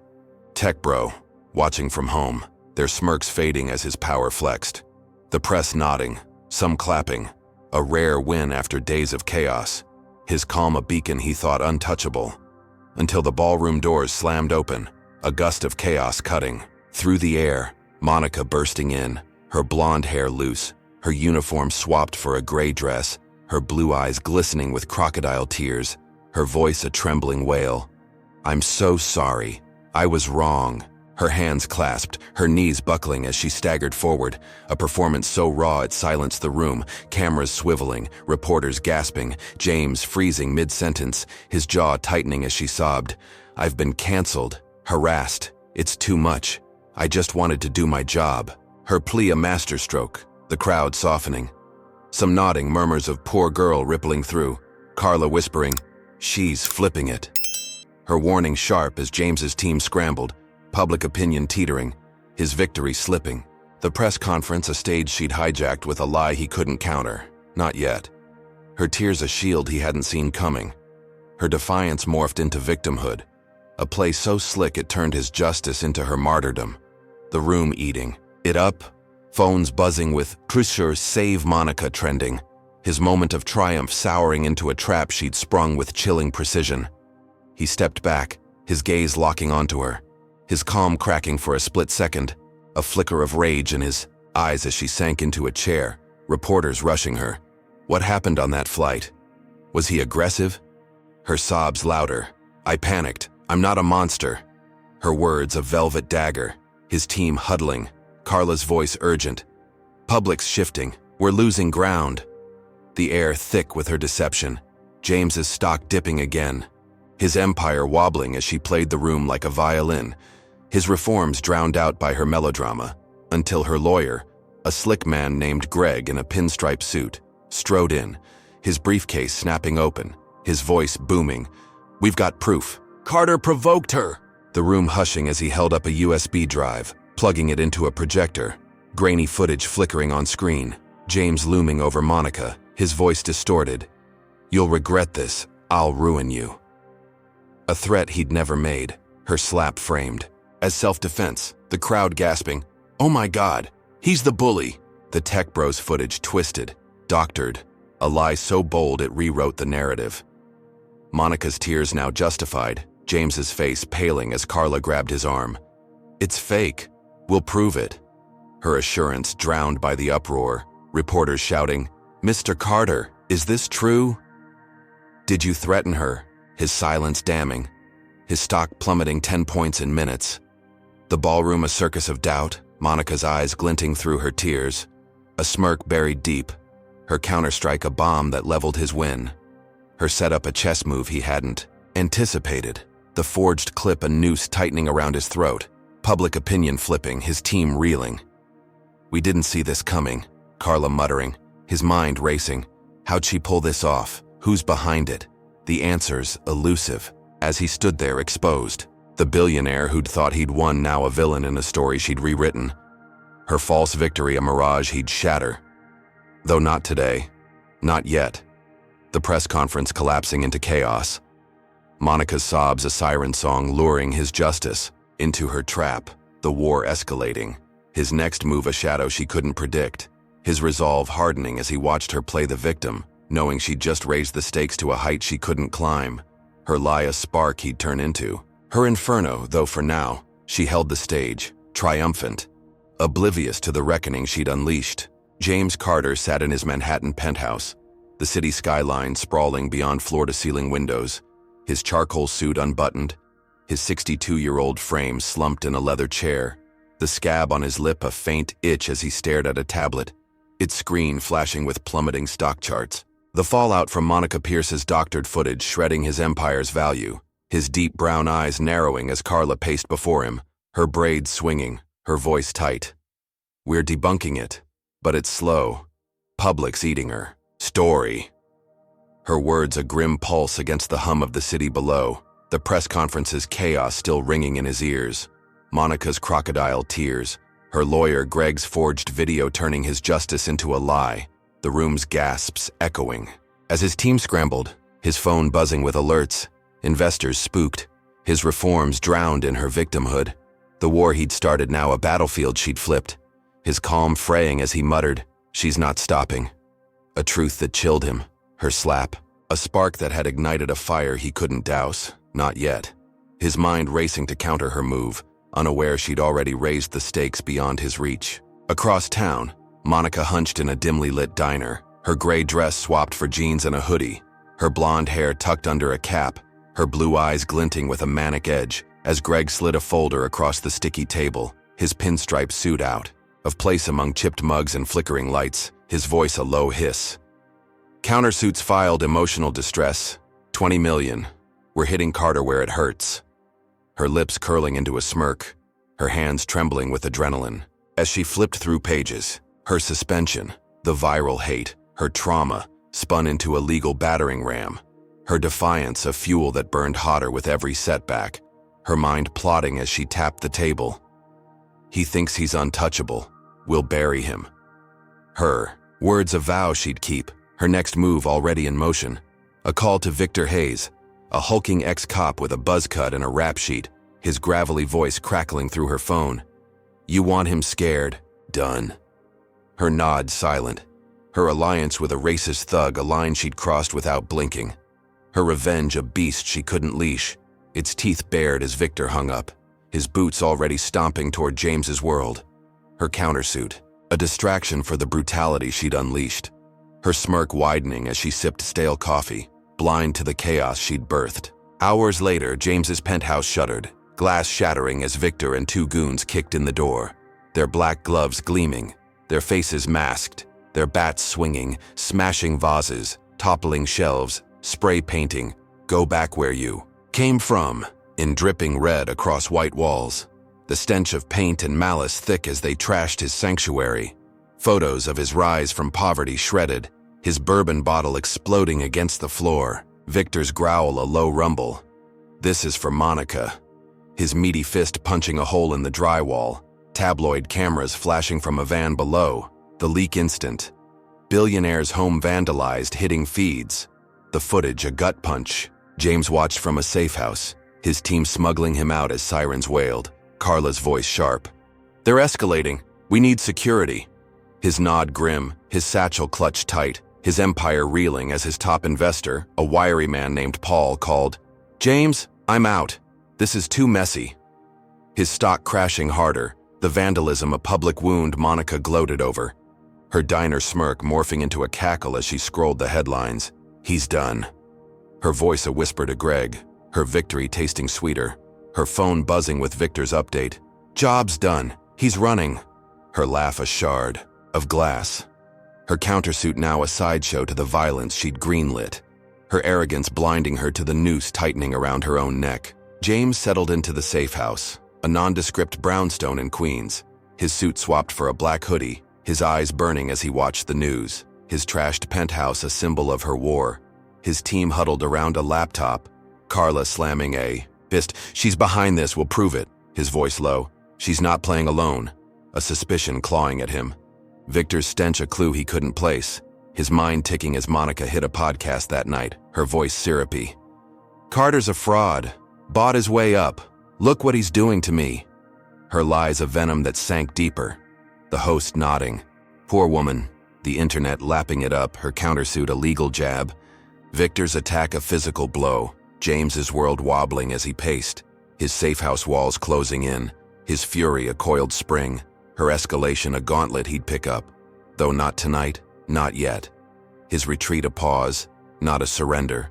tech bro, watching from home, their smirks fading as his power flexed, the press nodding, some clapping, a rare win after days of chaos, his calm a beacon he thought untouchable, until the ballroom doors slammed open, a gust of chaos cutting through the air, Monica bursting in, her blonde hair loose, her uniform swapped for a gray dress, her blue eyes glistening with crocodile tears, her voice a trembling wail. I'm so sorry. I was wrong. Her hands clasped, her knees buckling as she staggered forward, a performance so raw it silenced the room, cameras swiveling, reporters gasping, James freezing mid-sentence, his jaw tightening as she sobbed. I've been canceled, harassed. It's too much. I just wanted to do my job. Her plea a masterstroke, the crowd softening. Some nodding murmurs of poor girl rippling through. Carla whispering, she's flipping it. Her warning sharp as James's team scrambled, public opinion teetering, his victory slipping. The press conference a stage she'd hijacked with a lie he couldn't counter. Not yet. Her tears a shield he hadn't seen coming. Her defiance morphed into victimhood. A play so slick it turned his justice into her martyrdom. The room eating it up, phones buzzing with "Pressure save Monica" trending. His moment of triumph souring into a trap she'd sprung with chilling precision. He stepped back, his gaze locking onto her, his calm cracking for a split second, a flicker of rage in his eyes as she sank into a chair, reporters rushing her. What happened on that flight? Was he aggressive? Her sobs louder. I panicked. I'm not a monster. Her words a velvet dagger, his team huddling, Carla's voice urgent. Public's shifting. We're losing ground. The air thick with her deception. James's stock dipping again. His empire wobbling as she played the room like a violin. His reforms drowned out by her melodrama. Until her lawyer, a slick man named Greg in a pinstripe suit, strode in, his briefcase snapping open, his voice booming. We've got proof. Carter provoked her. The room hushing as he held up a USB drive, plugging it into a projector. Grainy footage flickering on screen. James looming over Monica, his voice distorted. You'll regret this. I'll ruin you. A threat he'd never made, her slap framed. As self-defense, the crowd gasping, oh my God, he's the bully. The tech bros footage twisted, doctored, a lie so bold it rewrote the narrative. Monica's tears now justified, James's face paling as Carla grabbed his arm. It's fake. We'll prove it. Her assurance drowned by the uproar, reporters shouting, Mr. Carter, is this true? Did you threaten her? His silence damning, his stock plummeting 10 points in minutes. The ballroom a circus of doubt, Monica's eyes glinting through her tears, a smirk buried deep, her counterstrike a bomb that leveled his win, her setup a chess move he hadn't anticipated, the forged clip a noose tightening around his throat, public opinion flipping, his team reeling. We didn't see this coming, Carla muttering, his mind racing. How'd she pull this off? Who's behind it? The answers elusive, as he stood there exposed. The billionaire who'd thought he'd won now a villain in a story she'd rewritten. Her false victory a mirage he'd shatter. Though not today. Not yet. The press conference collapsing into chaos. Monica's sobs a siren song luring his justice into her trap, the war escalating. His next move a shadow she couldn't predict. His resolve hardening as he watched her play the victim, knowing she'd just raised the stakes to a height she couldn't climb. Her lie a spark he'd turn into. Her inferno, though for now, she held the stage, triumphant, oblivious to the reckoning she'd unleashed. James Carter sat in his Manhattan penthouse, the city skyline sprawling beyond floor-to-ceiling windows, his charcoal suit unbuttoned, his 62-year-old frame slumped in a leather chair, the scab on his lip a faint itch as he stared at a tablet, its screen flashing with plummeting stock charts. The fallout from Monica Pierce's doctored footage shredding his empire's value, his deep brown eyes narrowing as Carla paced before him, her braids swinging, her voice tight. We're debunking it, but it's slow. Public's eating her. Story. Her words a grim pulse against the hum of the city below, the press conference's chaos still ringing in his ears. Monica's crocodile tears, her lawyer Greg's forged video turning his justice into a lie, the room's gasps echoing. As his team scrambled, his phone buzzing with alerts, investors spooked, his reforms drowned in her victimhood. The war he'd started now a battlefield she'd flipped, his calm fraying as he muttered, she's not stopping. A truth that chilled him, her slap, a spark that had ignited a fire he couldn't douse, not yet. His mind racing to counter her move, unaware she'd already raised the stakes beyond his reach. Across town, Monica hunched in a dimly lit diner, her gray dress swapped for jeans and a hoodie, her blonde hair tucked under a cap, her blue eyes glinting with a manic edge, as Greg slid a folder across the sticky table, his pinstripe suit out, of place among chipped mugs and flickering lights, his voice a low hiss. Countersuits filed emotional distress, 20 million. We're hitting Carter where it hurts. Her lips curling into a smirk, her hands trembling with adrenaline. As she flipped through pages, her suspension, the viral hate, Her trauma spun into a legal battering ram. Her defiance a fuel that burned hotter with every setback. Her mind plotting as she tapped the table. He thinks he's untouchable. We'll bury him. Her words a vow she'd keep. Her next move already in motion. A call to Victor Hayes, a hulking ex-cop with a buzz cut and a rap sheet, his gravelly voice crackling through her phone. You want him scared? Done. Her nod silent. Her alliance with a racist thug, a line she'd crossed without blinking. Her revenge a beast she couldn't leash, its teeth bared as Victor hung up, his boots already stomping toward James's world. Her countersuit, a distraction for the brutality she'd unleashed. Her smirk widening as she sipped stale coffee, blind to the chaos she'd birthed. Hours later, James's penthouse shuttered, glass shattering as Victor and two goons kicked in the door, their black gloves gleaming, their faces masked, their bats swinging, smashing vases, toppling shelves, spray painting, go back where you came from, in dripping red across white walls. The stench of paint and malice thick as they trashed his sanctuary. Photos of his rise from poverty shredded, his bourbon bottle exploding against the floor, Victor's growl a low rumble. This is for Monica. His meaty fist punching a hole in the drywall, tabloid cameras flashing from a van below, the leak instant. Billionaire's home vandalized, hitting feeds. The footage a gut punch. James watched from a safe house, his team smuggling him out as sirens wailed, Carla's voice sharp. They're escalating. We need security. His nod grim, his satchel clutched tight, his empire reeling as his top investor, a wiry man named Paul, called, James, I'm out. This is too messy. His stock crashing harder, the vandalism a public wound Monica gloated over. Her diner smirk morphing into a cackle as she scrolled the headlines. He's done. Her voice a whisper to Greg, her victory tasting sweeter. Her phone buzzing with Victor's update. Job's done. He's running. Her laugh a shard of glass. Her countersuit now a sideshow to the violence she'd greenlit. Her arrogance blinding her to the noose tightening around her own neck. James settled into the safe house, a nondescript brownstone in Queens. His suit swapped for a black hoodie, his eyes burning as he watched the news. His trashed penthouse a symbol of her war. His team huddled around a laptop. Carla slamming a fist. She's behind this, we'll prove it. His voice low. She's not playing alone. A suspicion clawing at him. Victor's stench a clue he couldn't place. His mind ticking as Monica hit a podcast that night, her voice syrupy. Carter's a fraud. Bought his way up. Look what he's doing to me. Her lies a venom that sank deeper. The host nodding. Poor woman. The internet lapping it up, her countersuit a legal jab. Victor's attack a physical blow. James's world wobbling as he paced. His safe house walls closing in. His fury a coiled spring. Her escalation a gauntlet he'd pick up. Though not tonight, not yet. His retreat a pause, not a surrender.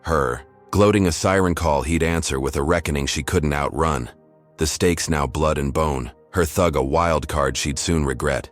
Her, gloating a siren call he'd answer with a reckoning she couldn't outrun. The stakes now blood and bone, her thug a wild card she'd soon regret.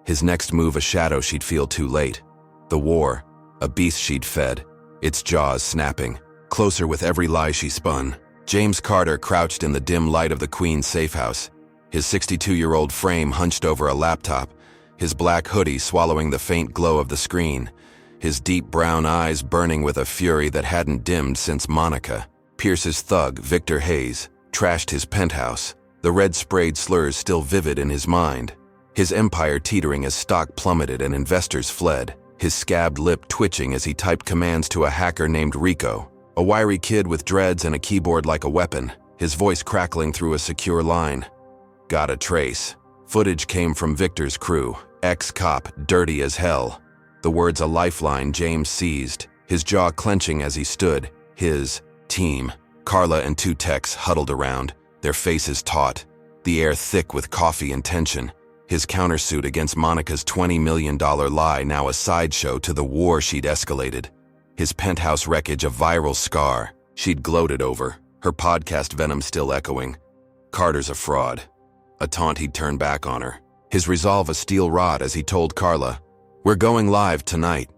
His next move a shadow she'd feel too late. The war, a beast she'd fed, its jaws snapping, closer with every lie she spun. James Carter crouched in the dim light of the Queen's safe house, his 62-year-old frame hunched over a laptop, his black hoodie swallowing the faint glow of the screen, his deep brown eyes burning with a fury that hadn't dimmed since Monica. Pierce's thug, Victor Hayes, trashed his penthouse, the red-sprayed slurs still vivid in his mind. His empire teetering as stock plummeted and investors fled, his scabbed lip twitching as he typed commands to a hacker named Rico, a wiry kid with dreads and a keyboard like a weapon, his voice crackling through a secure line. Got a trace. Footage came from Victor's crew, ex-cop, dirty as hell. The words a lifeline James seized, his jaw clenching as he stood. His team, Carla and two techs huddled around, their faces taut, the air thick with coffee and tension. His countersuit against Monica's $20 million lie now a sideshow to the war she'd escalated. His penthouse wreckage a viral scar she'd gloated over, her podcast venom still echoing. Carter's a fraud. A taunt he'd turn back on her. His resolve a steel rod as he told Carla, "We're going live tonight."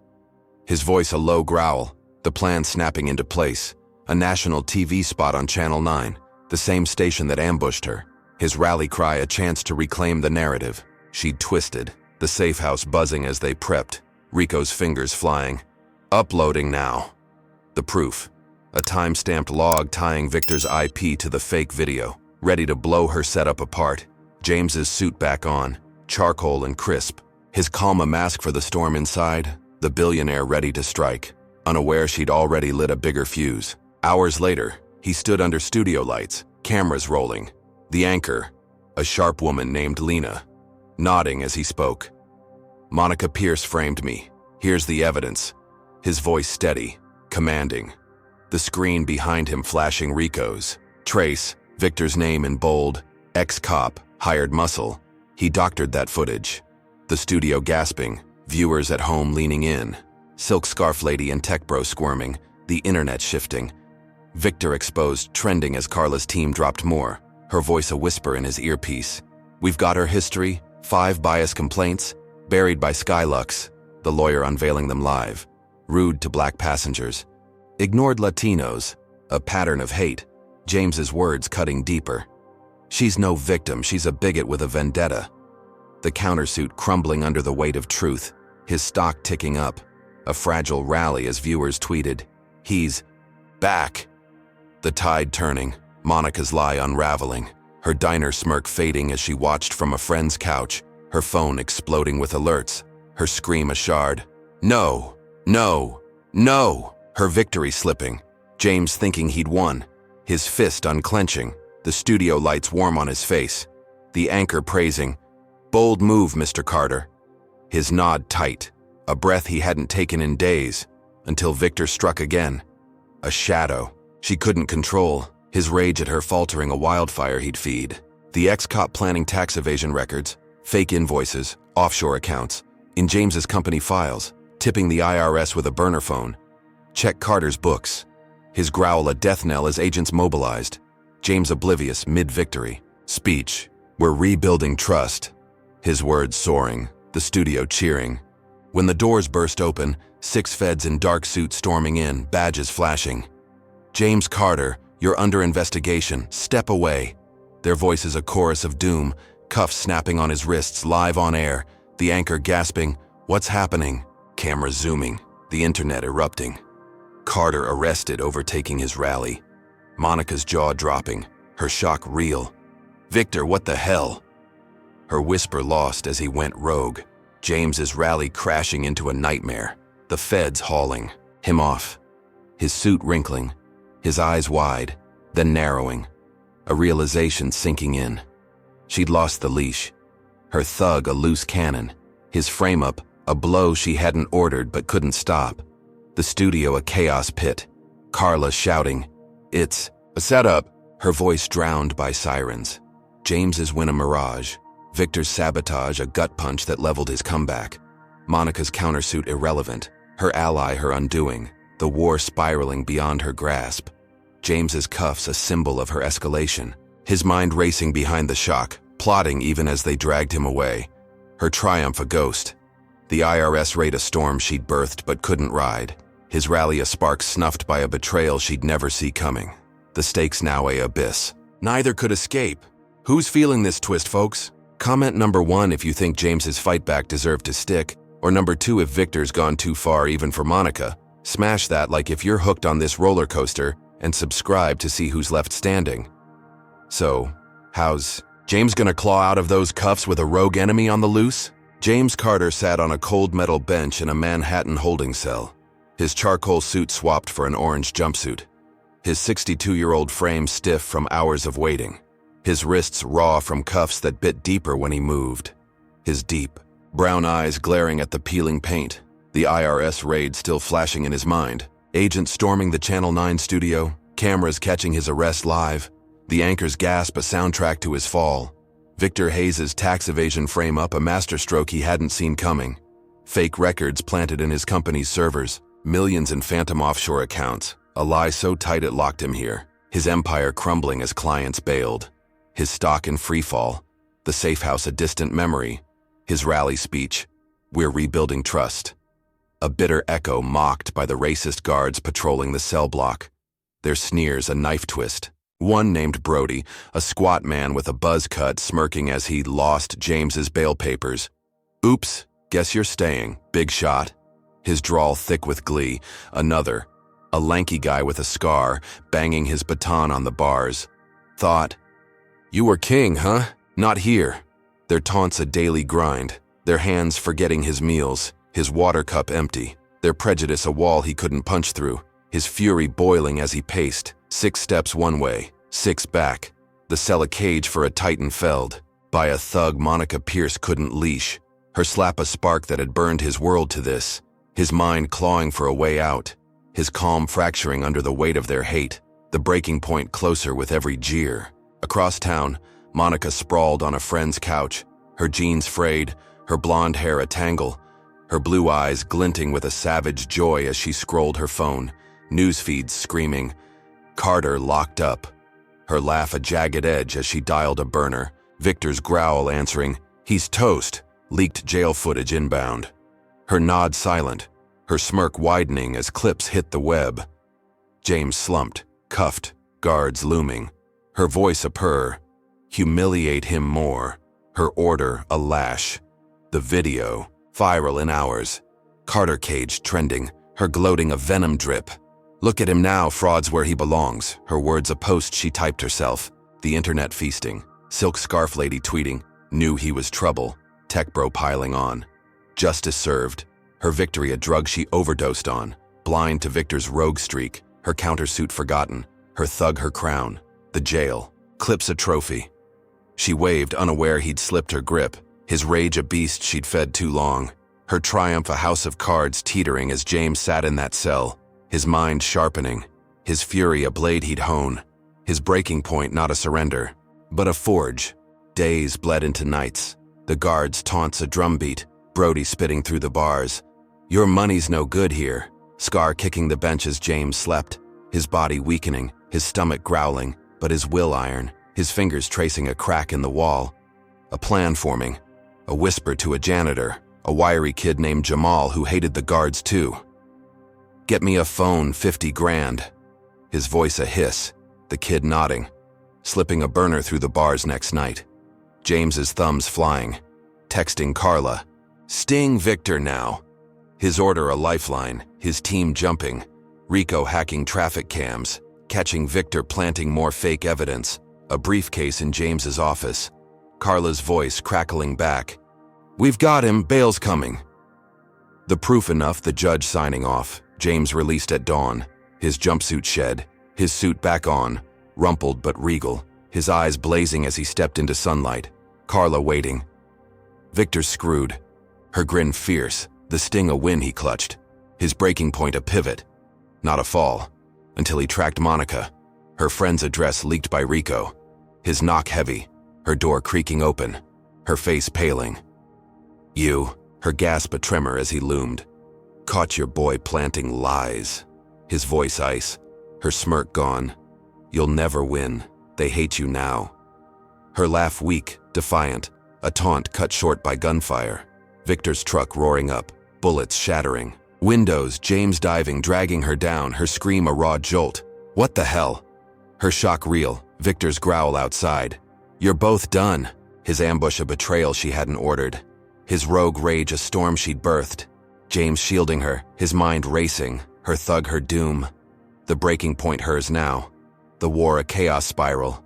His voice a low growl, the plan snapping into place. A national TV spot on Channel 9, the same station that ambushed her. His rally cry a chance to reclaim the narrative. She'd twisted, the safe house buzzing as they prepped. Rico's fingers flying. Uploading now. The proof. A time-stamped log tying Victor's IP to the fake video, ready to blow her setup apart. James's suit back on, charcoal and crisp. His calm a mask for the storm inside, the billionaire ready to strike, unaware she'd already lit a bigger fuse. Hours later, he stood under studio lights, cameras rolling. The anchor, a sharp woman named Lena, nodding as he spoke. Monica Pierce framed me. Here's the evidence. His voice steady, commanding. The screen behind him flashing Rico's. Trace, Victor's name in bold, ex-cop, hired muscle. He doctored that footage. The studio gasping, viewers at home leaning in. Silk scarf lady and tech bro squirming, the internet shifting. Victor exposed, trending as Carla's team dropped more, her voice a whisper in his earpiece. We've got her history, 5 bias complaints, buried by Skylux, the lawyer unveiling them live. Rude to black passengers. Ignored Latinos, a pattern of hate. James's words cutting deeper. She's no victim, she's a bigot with a vendetta. The countersuit crumbling under the weight of truth, his stock ticking up. A fragile rally as viewers tweeted, he's back. The tide turning, Monica's lie unraveling, her diner smirk fading as she watched from a friend's couch, her phone exploding with alerts, her scream a shard. No, no, no, her victory slipping. James thinking he'd won, his fist unclenching, the studio lights warm on his face. The anchor praising, bold move, Mr. Carter. His nod tight, a breath he hadn't taken in days, until Victor struck again. A shadow she couldn't control, his rage at her faltering a wildfire he'd feed. The ex-cop planning tax evasion records, fake invoices, offshore accounts, in James's company files, tipping the IRS with a burner phone. Check Carter's books. His growl a death knell as agents mobilized. James oblivious mid-victory. Speech. We're rebuilding trust. His words soaring, the studio cheering. When the doors burst open, 6 feds in dark suits storming in, badges flashing. James Carter, you're under investigation. Step away. Their voices a chorus of doom, cuffs snapping on his wrists live on air, the anchor gasping, what's happening? Camera zooming, the internet erupting. Carter arrested, overtaking his rally. Monica's jaw dropping, her shock real. Victor, what the hell? Her whisper lost as he went rogue. James's rally crashing into a nightmare, the feds hauling him off. His suit wrinkling, his eyes wide, then narrowing, a realization sinking in. She'd lost the leash. Her thug a loose cannon, his frame-up a blow she hadn't ordered but couldn't stop. The studio a chaos pit. Carla shouting, it's a setup, her voice drowned by sirens. James's win a mirage. Victor's sabotage a gut punch that leveled his comeback. Monica's countersuit irrelevant, her ally her undoing, the war spiraling beyond her grasp. James's cuffs a symbol of her escalation, his mind racing behind the shock, plotting even as they dragged him away. Her triumph a ghost. The IRS raid a storm she'd birthed but couldn't ride. His rally a spark snuffed by a betrayal she'd never see coming. The stakes now a abyss. Neither could escape. Who's feeling this twist, folks? Comment number 1 if you think James's fight back deserved to stick, or number 2 if Victor's gone too far even for Monica. Smash that like if you're hooked on this roller coaster, and subscribe to see who's left standing. So, how's James gonna claw out of those cuffs with a rogue enemy on the loose? James Carter sat on a cold metal bench in a Manhattan holding cell, his charcoal suit swapped for an orange jumpsuit, his 62-year-old frame stiff from hours of waiting, his wrists raw from cuffs that bit deeper when he moved, his deep, brown eyes glaring at the peeling paint, the IRS raid still flashing in his mind, agents storming the Channel 9 studio, cameras catching his arrest live, the anchor's gasp a soundtrack to his fall, Victor Hayes's tax evasion frame-up a masterstroke he hadn't seen coming, fake records planted in his company's servers, millions in phantom offshore accounts, a lie so tight it locked him here, his empire crumbling as clients bailed, his stock in freefall, the safe house a distant memory, his rally speech, we're rebuilding trust. A bitter echo mocked by the racist guards patrolling the cell block. Their sneers a knife twist. One named Brody, a squat man with a buzz cut smirking as he lost James's bail papers. Oops, guess you're staying, big shot. his drawl thick with glee. Another, a lanky guy with a scar, banging his baton on the bars. Thought, "You were king, huh? Not here." Their taunts a daily grind, their hands forgetting his meals, his water cup empty, their prejudice a wall he couldn't punch through, his fury boiling as he paced, 6 steps one way, 6 back. The cell a cage for a titan felled, by a thug Monica Pierce couldn't leash, her slap a spark that had burned his world to this, his mind clawing for a way out, his calm fracturing under the weight of their hate, the breaking point closer with every jeer. Across town, Monica sprawled on a friend's couch, her jeans frayed, her blonde hair a tangle, her blue eyes glinting with a savage joy as she scrolled her phone, news feeds screaming, Carter locked up. Her laugh a jagged edge as she dialed a burner, Victor's growl answering, he's toast, leaked jail footage inbound. Her nod silent, her smirk widening as clips hit the web. James slumped, cuffed, guards looming, her voice a purr, humiliate him more, her order a lash. The video, viral in hours, Carter cage trending, her gloating a venom drip. Look at him now, fraud's where he belongs, her words a post she typed herself, the internet feasting, silk scarf lady tweeting, knew he was trouble, tech bro piling on. Justice served, her victory a drug she overdosed on, blind to Victor's rogue streak, her countersuit forgotten, her thug her crown, the jail, clips a trophy. She waved, unaware he'd slipped her grip, his rage a beast she'd fed too long, her triumph a house of cards teetering as James sat in that cell, his mind sharpening, his fury a blade he'd hone, his breaking point not a surrender, but a forge. Days bled into nights, the guards' taunts a drumbeat, Brody spitting through the bars. Your money's no good here, Scar kicking the bench as James slept, his body weakening, his stomach growling, but his will iron, his fingers tracing a crack in the wall. A plan forming, a whisper to a janitor, a wiry kid named Jamal who hated the guards too. Get me a phone, 50 grand. His voice a hiss, the kid nodding, slipping a burner through the bars next night. James's thumbs flying, texting Carla, sting Victor now. His order a lifeline, his team jumping, Rico hacking traffic cams, catching Victor planting more fake evidence, a briefcase in James's office. Carla's voice crackling back, we've got him, bail's coming. The proof enough, the judge signing off, James released at dawn, his jumpsuit shed, his suit back on, rumpled but regal, his eyes blazing as he stepped into sunlight. Carla waiting. Victor screwed, her grin fierce, the sting a win he clutched, his breaking point a pivot, not a fall, until he tracked Monica, her friend's address leaked by Rico, his knock heavy, her door creaking open, her face paling. You, her gasp a tremor as he loomed. Caught your boy planting lies. His voice ice, her smirk gone. You'll never win, they hate you now. Her laugh weak, defiant, a taunt cut short by gunfire. Victor's truck roaring up, bullets shattering. Windows, James diving, dragging her down, her scream a raw jolt. What the hell? Her shock real, Victor's growl outside. You're both done. His ambush a betrayal she hadn't ordered. His rogue rage a storm she'd birthed. James shielding her, his mind racing, her thug her doom. The breaking point hers now. The war a chaos spiral.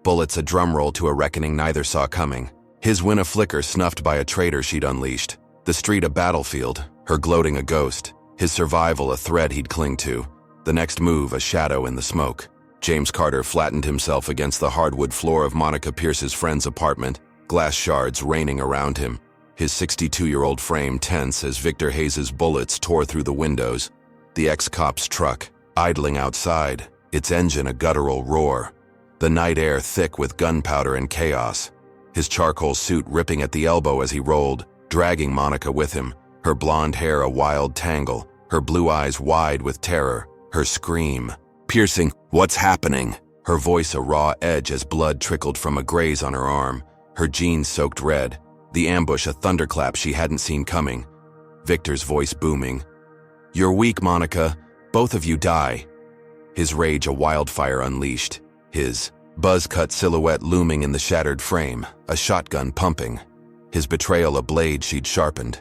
Bullets a drumroll to a reckoning neither saw coming. His win a flicker snuffed by a traitor she'd unleashed. The street a battlefield, her gloating a ghost. His survival a thread he'd cling to. The next move a shadow in the smoke. James Carter flattened himself against the hardwood floor of Monica Pierce's friend's apartment, glass shards raining around him. His 62-year-old frame tense as Victor Hayes's bullets tore through the windows. The ex-cop's truck, idling outside, its engine a guttural roar. The night air thick with gunpowder and chaos. His charcoal suit ripping at the elbow as he rolled, dragging Monica with him, her blonde hair a wild tangle, her blue eyes wide with terror, her scream piercing, what's happening? Her voice a raw edge as blood trickled from a graze on her arm, her jeans soaked red, the ambush a thunderclap she hadn't seen coming. Victor's voice booming. You're weak, Monica. Both of you die. His rage a wildfire unleashed, his buzz-cut silhouette looming in the shattered frame, a shotgun pumping, his betrayal a blade she'd sharpened.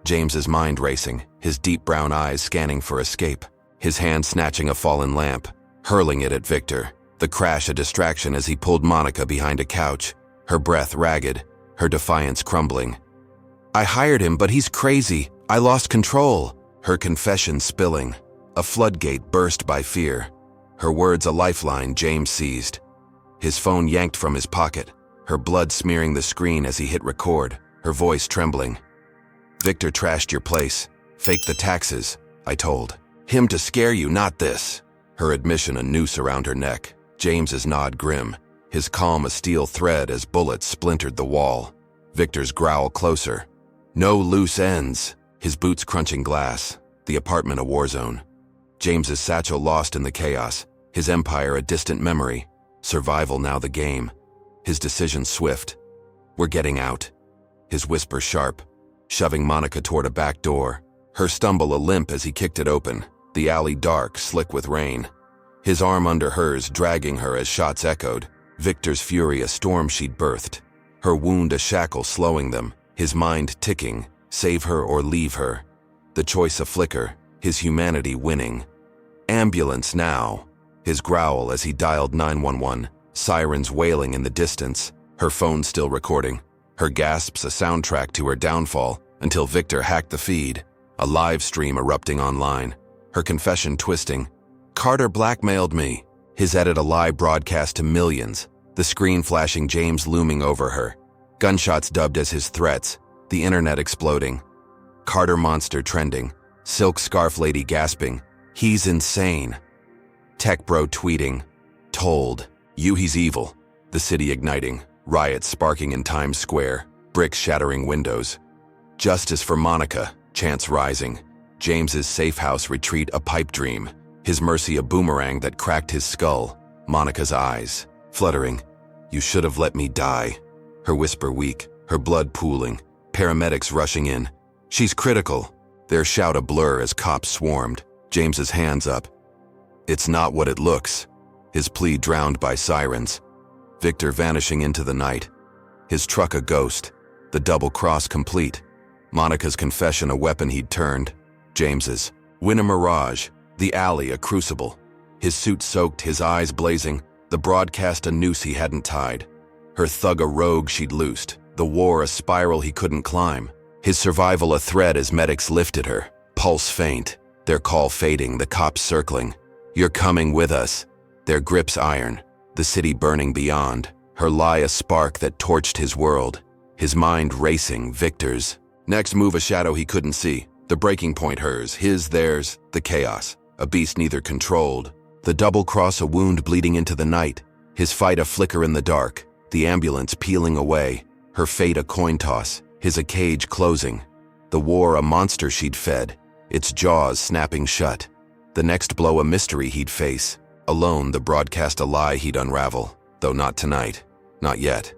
James's mind racing, his deep brown eyes scanning for escape, his hand snatching a fallen lamp, hurling it at Victor. The crash a distraction as he pulled Monica behind a couch, her breath ragged, her defiance crumbling. "I hired him, but he's crazy. I lost control." Her confession spilling, a floodgate burst by fear. Her words a lifeline James seized. His phone yanked from his pocket, her blood smearing the screen as he hit record, her voice trembling. "Victor trashed your place. Faked the taxes, I told. Him to scare you, not this." Her admission a noose around her neck, James's nod grim, his calm a steel thread as bullets splintered the wall. Victor's growl closer. "No loose ends." His boots crunching glass, the apartment a war zone. James's satchel lost in the chaos, his empire a distant memory, survival now the game. His decision swift. "We're getting out." His whisper sharp, shoving Monica toward a back door, her stumble a limp as he kicked it open, the alley dark, slick with rain. His arm under hers, dragging her as shots echoed, Victor's fury a storm she'd birthed, her wound a shackle slowing them, his mind ticking, save her or leave her. The choice a flicker, his humanity winning. "Ambulance now." His growl as he dialed 911, sirens wailing in the distance, her phone still recording, her gasps a soundtrack to her downfall until Victor hacked the feed, a live stream erupting online, her confession twisting. "Carter blackmailed me." His edit a live broadcast to millions, the screen flashing James looming over her, gunshots dubbed as his threats, the internet exploding. Carter monster trending, silk scarf lady gasping, "He's insane." Tech bro tweeting, "Told you he's evil." The city igniting, riots sparking in Times Square, bricks shattering windows. "Justice for Monica," chants rising. James's safe house retreat a pipe dream, his mercy a boomerang that cracked his skull. Monica's eyes, fluttering, "You should have let me die." Her whisper weak, her blood pooling, paramedics rushing in. "She's critical." Their shout a blur as cops swarmed, James's hands up. "It's not what it looks." His plea drowned by sirens. Victor vanishing into the night. His truck a ghost, the double cross complete. Monica's confession a weapon he'd turned. James's, win a mirage, the alley a crucible. His suit soaked, his eyes blazing, the broadcast a noose he hadn't tied. Her thug a rogue she'd loosed, the war a spiral he couldn't climb. His survival a thread as medics lifted her, pulse faint, their call fading, the cops circling. "You're coming with us." Their grips iron, the city burning beyond, her lie a spark that torched his world. His mind racing, Victor's. Next move a shadow he couldn't see, the breaking point hers, his, theirs, the chaos. A beast neither controlled. The double cross a wound bleeding into the night, his fight a flicker in the dark, the ambulance peeling away, her fate a coin toss, his a cage closing. The war a monster she'd fed, its jaws snapping shut. The next blow a mystery he'd face, alone the broadcast a lie he'd unravel, though not tonight, not yet.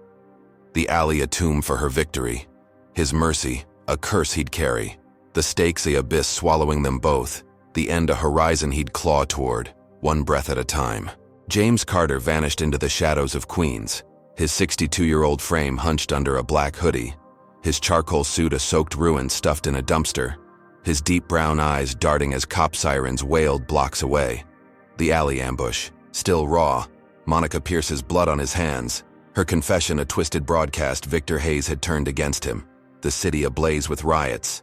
The alley a tomb for her victory, his mercy a curse he'd carry, the stakes the abyss swallowing them both, the end a horizon he'd claw toward, one breath at a time. James Carter vanished into the shadows of Queens, his 62-year-old frame hunched under a black hoodie, his charcoal suit a soaked ruin stuffed in a dumpster, his deep brown eyes darting as cop sirens wailed blocks away. The alley ambush, still raw, Monica Pierce's blood on his hands, her confession a twisted broadcast Victor Hayes had turned against him, the city ablaze with riots.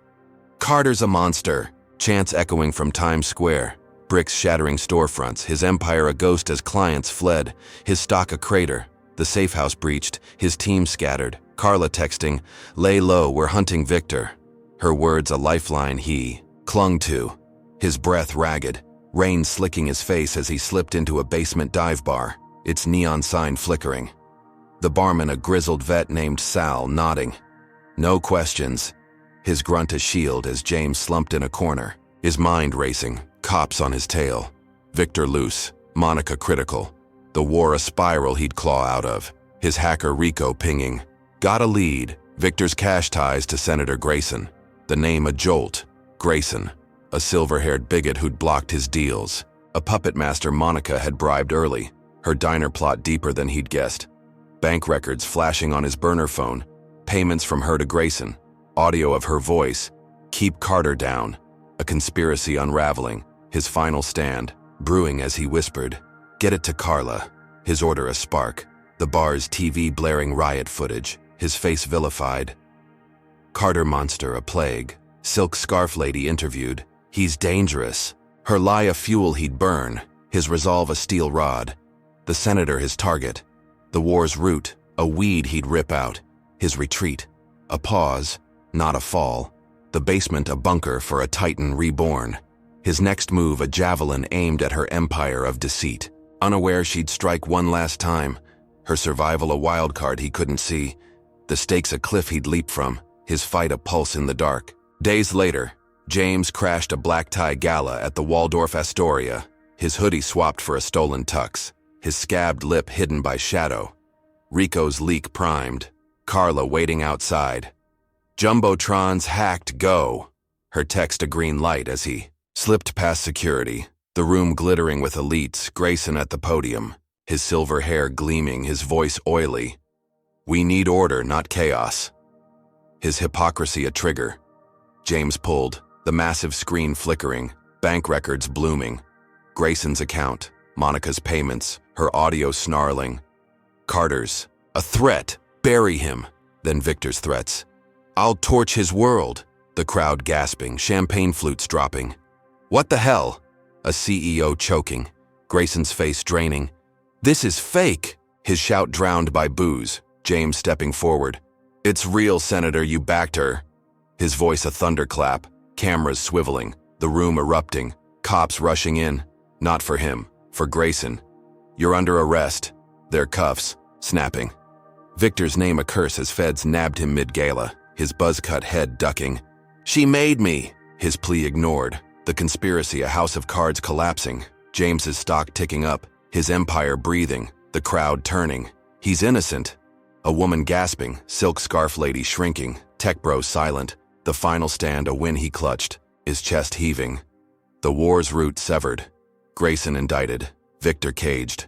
"Carter's a monster," chants echoing from Times Square, bricks shattering storefronts, his empire a ghost as clients fled, his stock a crater, the safe house breached, his team scattered, Carla texting, "Lay low, we're hunting Victor." Her words a lifeline he clung to, his breath ragged, rain slicking his face as he slipped into a basement dive bar, its neon sign flickering. The barman a grizzled vet named Sal nodding. "No questions." His grunt a shield as James slumped in a corner, his mind racing, cops on his tail. Victor loose, Monica critical, the war a spiral he'd claw out of, his hacker Rico pinging. Got a lead, Victor's cash ties to Senator Grayson. The name a jolt, Grayson, a silver-haired bigot who'd blocked his deals. A puppet master Monica had bribed early, her diner plot deeper than he'd guessed. Bank records flashing on his burner phone, payments from her to Grayson, audio of her voice, Keep Carter down. A conspiracy unraveling. His final stand, brewing as he whispered, "Get it to Carla." His order a spark. The bar's TV blaring riot footage. His face vilified. Carter monster a plague. Silk scarf lady interviewed. He's dangerous. Her lie a fuel he'd burn. His resolve a steel rod. The senator his target. The war's root, a weed he'd rip out. His retreat, a pause, not a fall. The basement a bunker for a titan reborn. His next move a javelin aimed at her empire of deceit. Unaware she'd strike one last time. Her survival a wild card he couldn't see. The stakes a cliff he'd leap from. His fight a pulse in the dark. Days later, James crashed a black tie gala at the Waldorf Astoria. His hoodie swapped for a stolen tux. His scabbed lip hidden by shadow. Rico's leak primed. Carla waiting outside. Jumbotron's hacked go. Her text a green light as he slipped past security. The room glittering with elites, Grayson at the podium. His silver hair gleaming, his voice oily. "We need order, not chaos." His hypocrisy a trigger. James pulled, the massive screen flickering, bank records blooming. Grayson's account, Monica's payments, her audio snarling. Carter's, a threat, bury him. Then Victor's threats. "I'll torch his world." The crowd gasping, champagne flutes dropping. "What the hell?" A CEO choking, Grayson's face draining. "This is fake." His shout drowned by boos, James stepping forward. "It's real, Senator, you backed her." His voice a thunderclap, cameras swiveling, the room erupting, cops rushing in. Not for him, for Grayson. "You're under arrest." Their cuffs, snapping. Victor's name a curse as feds nabbed him mid-gala, his buzz-cut head ducking. "She made me." His plea ignored, the conspiracy a house of cards collapsing, James's stock ticking up, his empire breathing, the crowd turning. He's innocent. A woman gasping, silk scarf lady shrinking, tech bro silent, the final stand a win he clutched, his chest heaving. The war's root severed. Grayson indicted, Victor caged.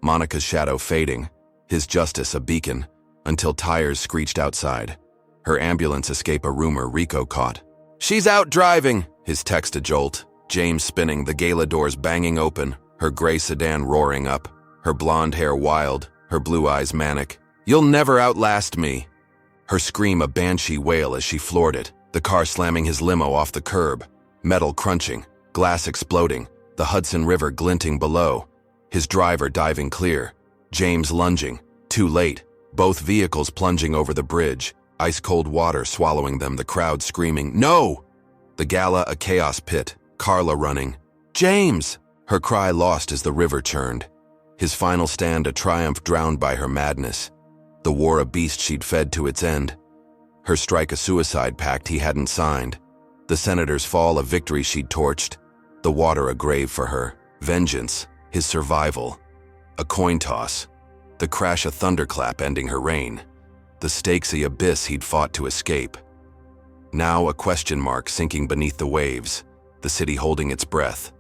Monica's shadow fading, his justice a beacon, until tires screeched outside. Her ambulance escape a rumor Rico caught. "She's out driving!" His text a jolt, James spinning, the gala doors banging open, her gray sedan roaring up, her blonde hair wild, her blue eyes manic. "You'll never outlast me." Her scream a banshee wail as she floored it, the car slamming his limo off the curb, metal crunching, glass exploding, the Hudson River glinting below, his driver diving clear, James lunging, too late, both vehicles plunging over the bridge, ice-cold water swallowing them, the crowd screaming, "No!" The gala a chaos pit, Carla running. "James!" Her cry lost as the river churned. His final stand a triumph drowned by her madness. The war a beast she'd fed to its end. Her strike a suicide pact he hadn't signed. The senator's fall a victory she'd torched. The water a grave for her. Vengeance, his survival. A coin toss. The crash a thunderclap ending her reign. The stakes the abyss he'd fought to escape. Now a question mark sinking beneath the waves, the city holding its breath.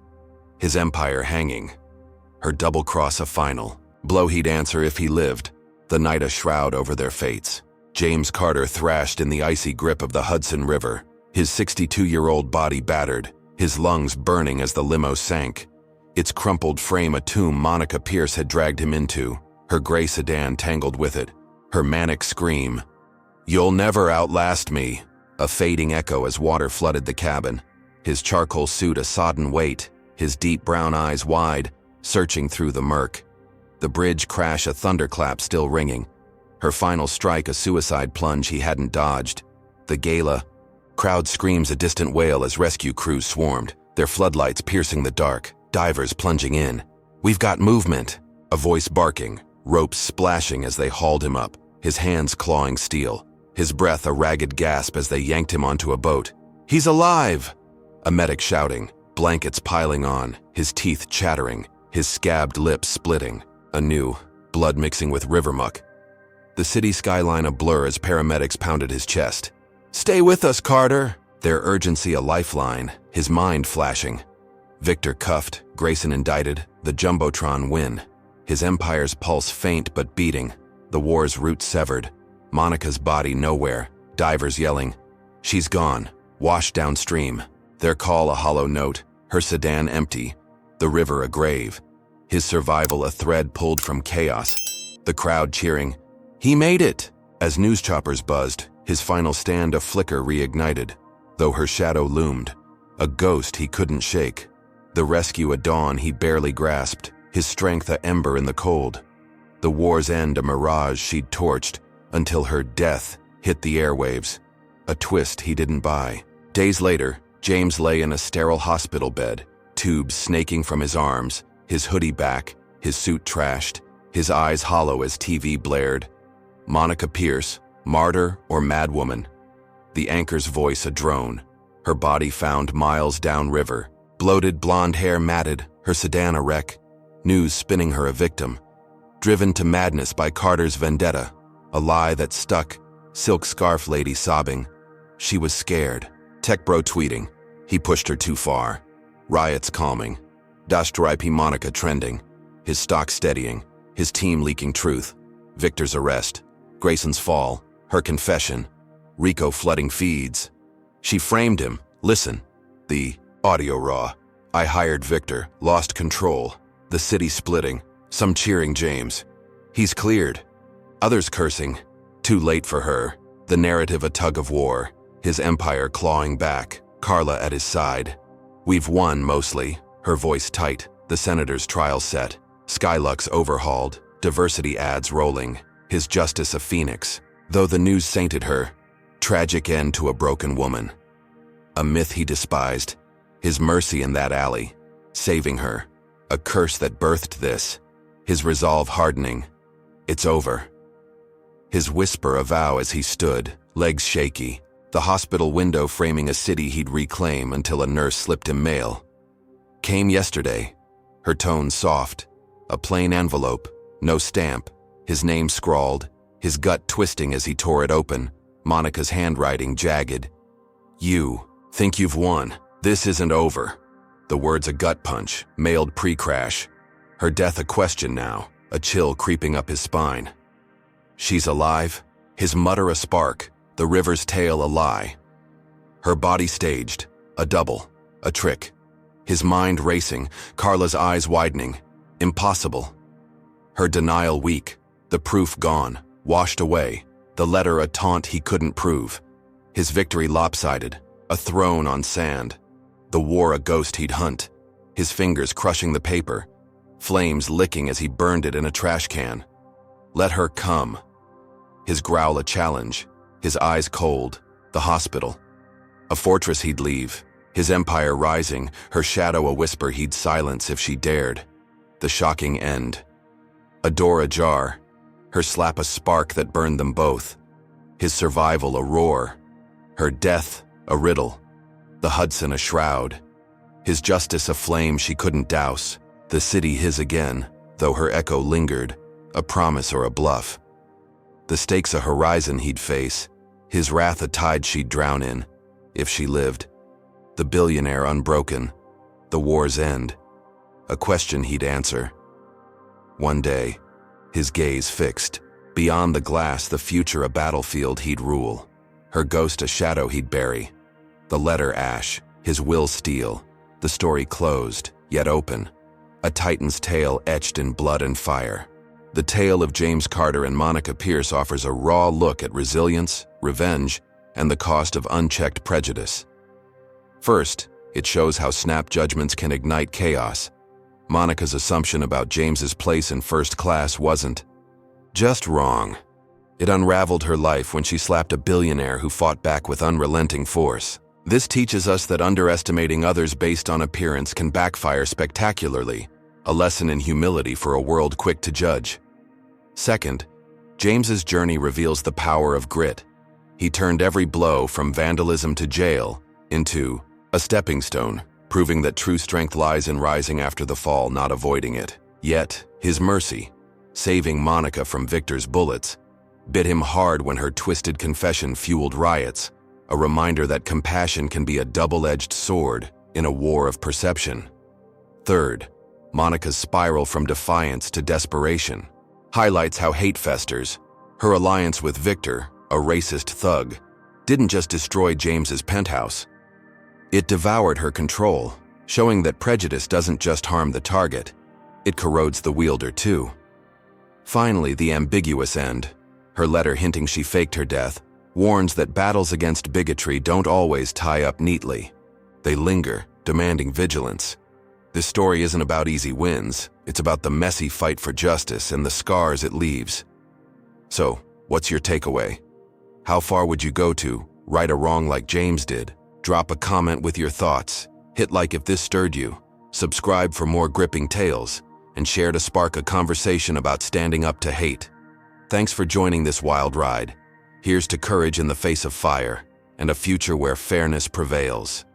His empire hanging. Her double cross a final, blow he'd answer if he lived. The night a shroud over their fates. James Carter thrashed in the icy grip of the Hudson River, his 62-year-old body battered, his lungs burning as the limo sank. Its crumpled frame a tomb Monica Pierce had dragged him into, her gray sedan tangled with it, her manic scream. "You'll never outlast me," a fading echo as water flooded the cabin, his charcoal suit a sodden weight, his deep brown eyes wide, searching through the murk. The bridge crash a thunderclap still ringing, her final strike a suicide plunge he hadn't dodged. The gala, crowd screams a distant wail as rescue crews swarmed, their floodlights piercing the dark, divers plunging in. "We've got movement," a voice barking, ropes splashing as they hauled him up, his hands clawing steel, his breath a ragged gasp as they yanked him onto a boat. "He's alive!" A medic shouting, blankets piling on, his teeth chattering, his scabbed lips splitting, anew, blood mixing with river muck. The city skyline a blur as paramedics pounded his chest. "Stay with us, Carter!" Their urgency a lifeline, his mind flashing. Victor cuffed, Grayson indicted, the Jumbotron win. His empire's pulse faint but beating, the war's roots severed. Monica's body nowhere, divers yelling, "She's gone." washed downstream, their call a hollow note, her sedan empty, the river a grave, his survival a thread pulled from chaos, the crowd cheering, "He made it!" As news choppers buzzed, his final stand a flicker reignited, though her shadow loomed, a ghost he couldn't shake. The rescue a dawn he barely grasped, his strength a ember in the cold. The war's end a mirage she'd torched, until her death hit the airwaves, a twist he didn't buy. Days later, James lay in a sterile hospital bed, tubes snaking from his arms, his hoodie back, his suit trashed, his eyes hollow as TV blared. Monica Pierce, martyr or madwoman? The anchor's voice a drone, her body found miles downriver, bloated blonde hair matted, her sedan a wreck, news spinning her a victim. Driven to madness by Carter's vendetta, a lie that stuck, silk scarf lady sobbing. She was scared. Tech bro tweeting, he pushed her too far. Riots calming. Dostoevsky Monica trending. His stock steadying. His team leaking truth. Victor's arrest. Grayson's fall. Her confession. Rico flooding feeds. She framed him. Listen. The audio raw. I hired Victor. Lost control. The city splitting. Some cheering James. He's cleared. Others cursing. Too late for her. The narrative a tug of war. His empire clawing back. Carla at his side. We've won mostly. Her voice tight. The senator's trial set. Skylux overhauled. Diversity ads rolling. His justice a phoenix. Though the news sainted her. Tragic end to a broken woman. A myth he despised. His mercy in that alley. Saving her. A curse that birthed this. His resolve hardening. It's over. His whisper a vow as he stood, legs shaky. The hospital window framing a city he'd reclaim until a nurse slipped him mail. Came yesterday. Her tone soft. A plain envelope. No stamp. His name scrawled. His gut twisting as he tore it open. Monica's handwriting jagged. You think you've won. This isn't over. The words a gut punch, mailed pre-crash. Her death a question now, a chill creeping up his spine. She's alive, his mutter a spark, the river's tale a lie. Her body staged, a double, a trick. His mind racing, Carla's eyes widening. Impossible. Her denial weak, the proof gone, washed away, the letter a taunt he couldn't prove. His victory lopsided, a throne on sand. The war a ghost he'd hunt, his fingers crushing the paper, flames licking as he burned it in a trash can. Let her come. His growl a challenge, his eyes cold, the hospital. A fortress he'd leave, his empire rising, her shadow a whisper he'd silence if she dared. The shocking end. A door ajar, her slap a spark that burned them both. His survival a roar, her death a riddle. The Hudson a shroud, his justice a flame she couldn't douse. The city his again, though her echo lingered, a promise or a bluff. The stakes a horizon he'd face, his wrath a tide she'd drown in, if she lived. The billionaire unbroken, the war's end, a question he'd answer. One day, his gaze fixed, beyond the glass the future a battlefield he'd rule, her ghost a shadow he'd bury. The letter ash, his will steel, the story closed, yet open. A titan's tale etched in blood and fire. The tale of James Carter and Monica Pierce offers a raw look at resilience, revenge, and the cost of unchecked prejudice. First, it shows how snap judgments can ignite chaos. Monica's assumption about James's place in first class wasn't just wrong. It unraveled her life when she slapped a billionaire who fought back with unrelenting force. This teaches us that underestimating others based on appearance can backfire spectacularly, a lesson in humility for a world quick to judge. Second, James's journey reveals the power of grit. He turned every blow from vandalism to jail into a stepping stone, proving that true strength lies in rising after the fall, not avoiding it. Yet, his mercy, saving Monica from Victor's bullets, bit him hard when her twisted confession fueled riots. A reminder that compassion can be a double-edged sword in a war of perception. Third, Monica's spiral from defiance to desperation highlights how hate festers. Her alliance with Victor, a racist thug, didn't just destroy James's penthouse. It devoured her control, showing that prejudice doesn't just harm the target, it corrodes the wielder too. Finally, the ambiguous end. Her letter hinting she faked her death warns that battles against bigotry don't always tie up neatly. They linger, demanding vigilance. This story isn't about easy wins, it's about the messy fight for justice and the scars it leaves. So, what's your takeaway? How far would you go to right a wrong like James did? Drop a comment with your thoughts, hit like if this stirred you, subscribe for more gripping tales, and share to spark a conversation about standing up to hate. Thanks for joining this wild ride. Here's to courage in the face of fire, and a future where fairness prevails.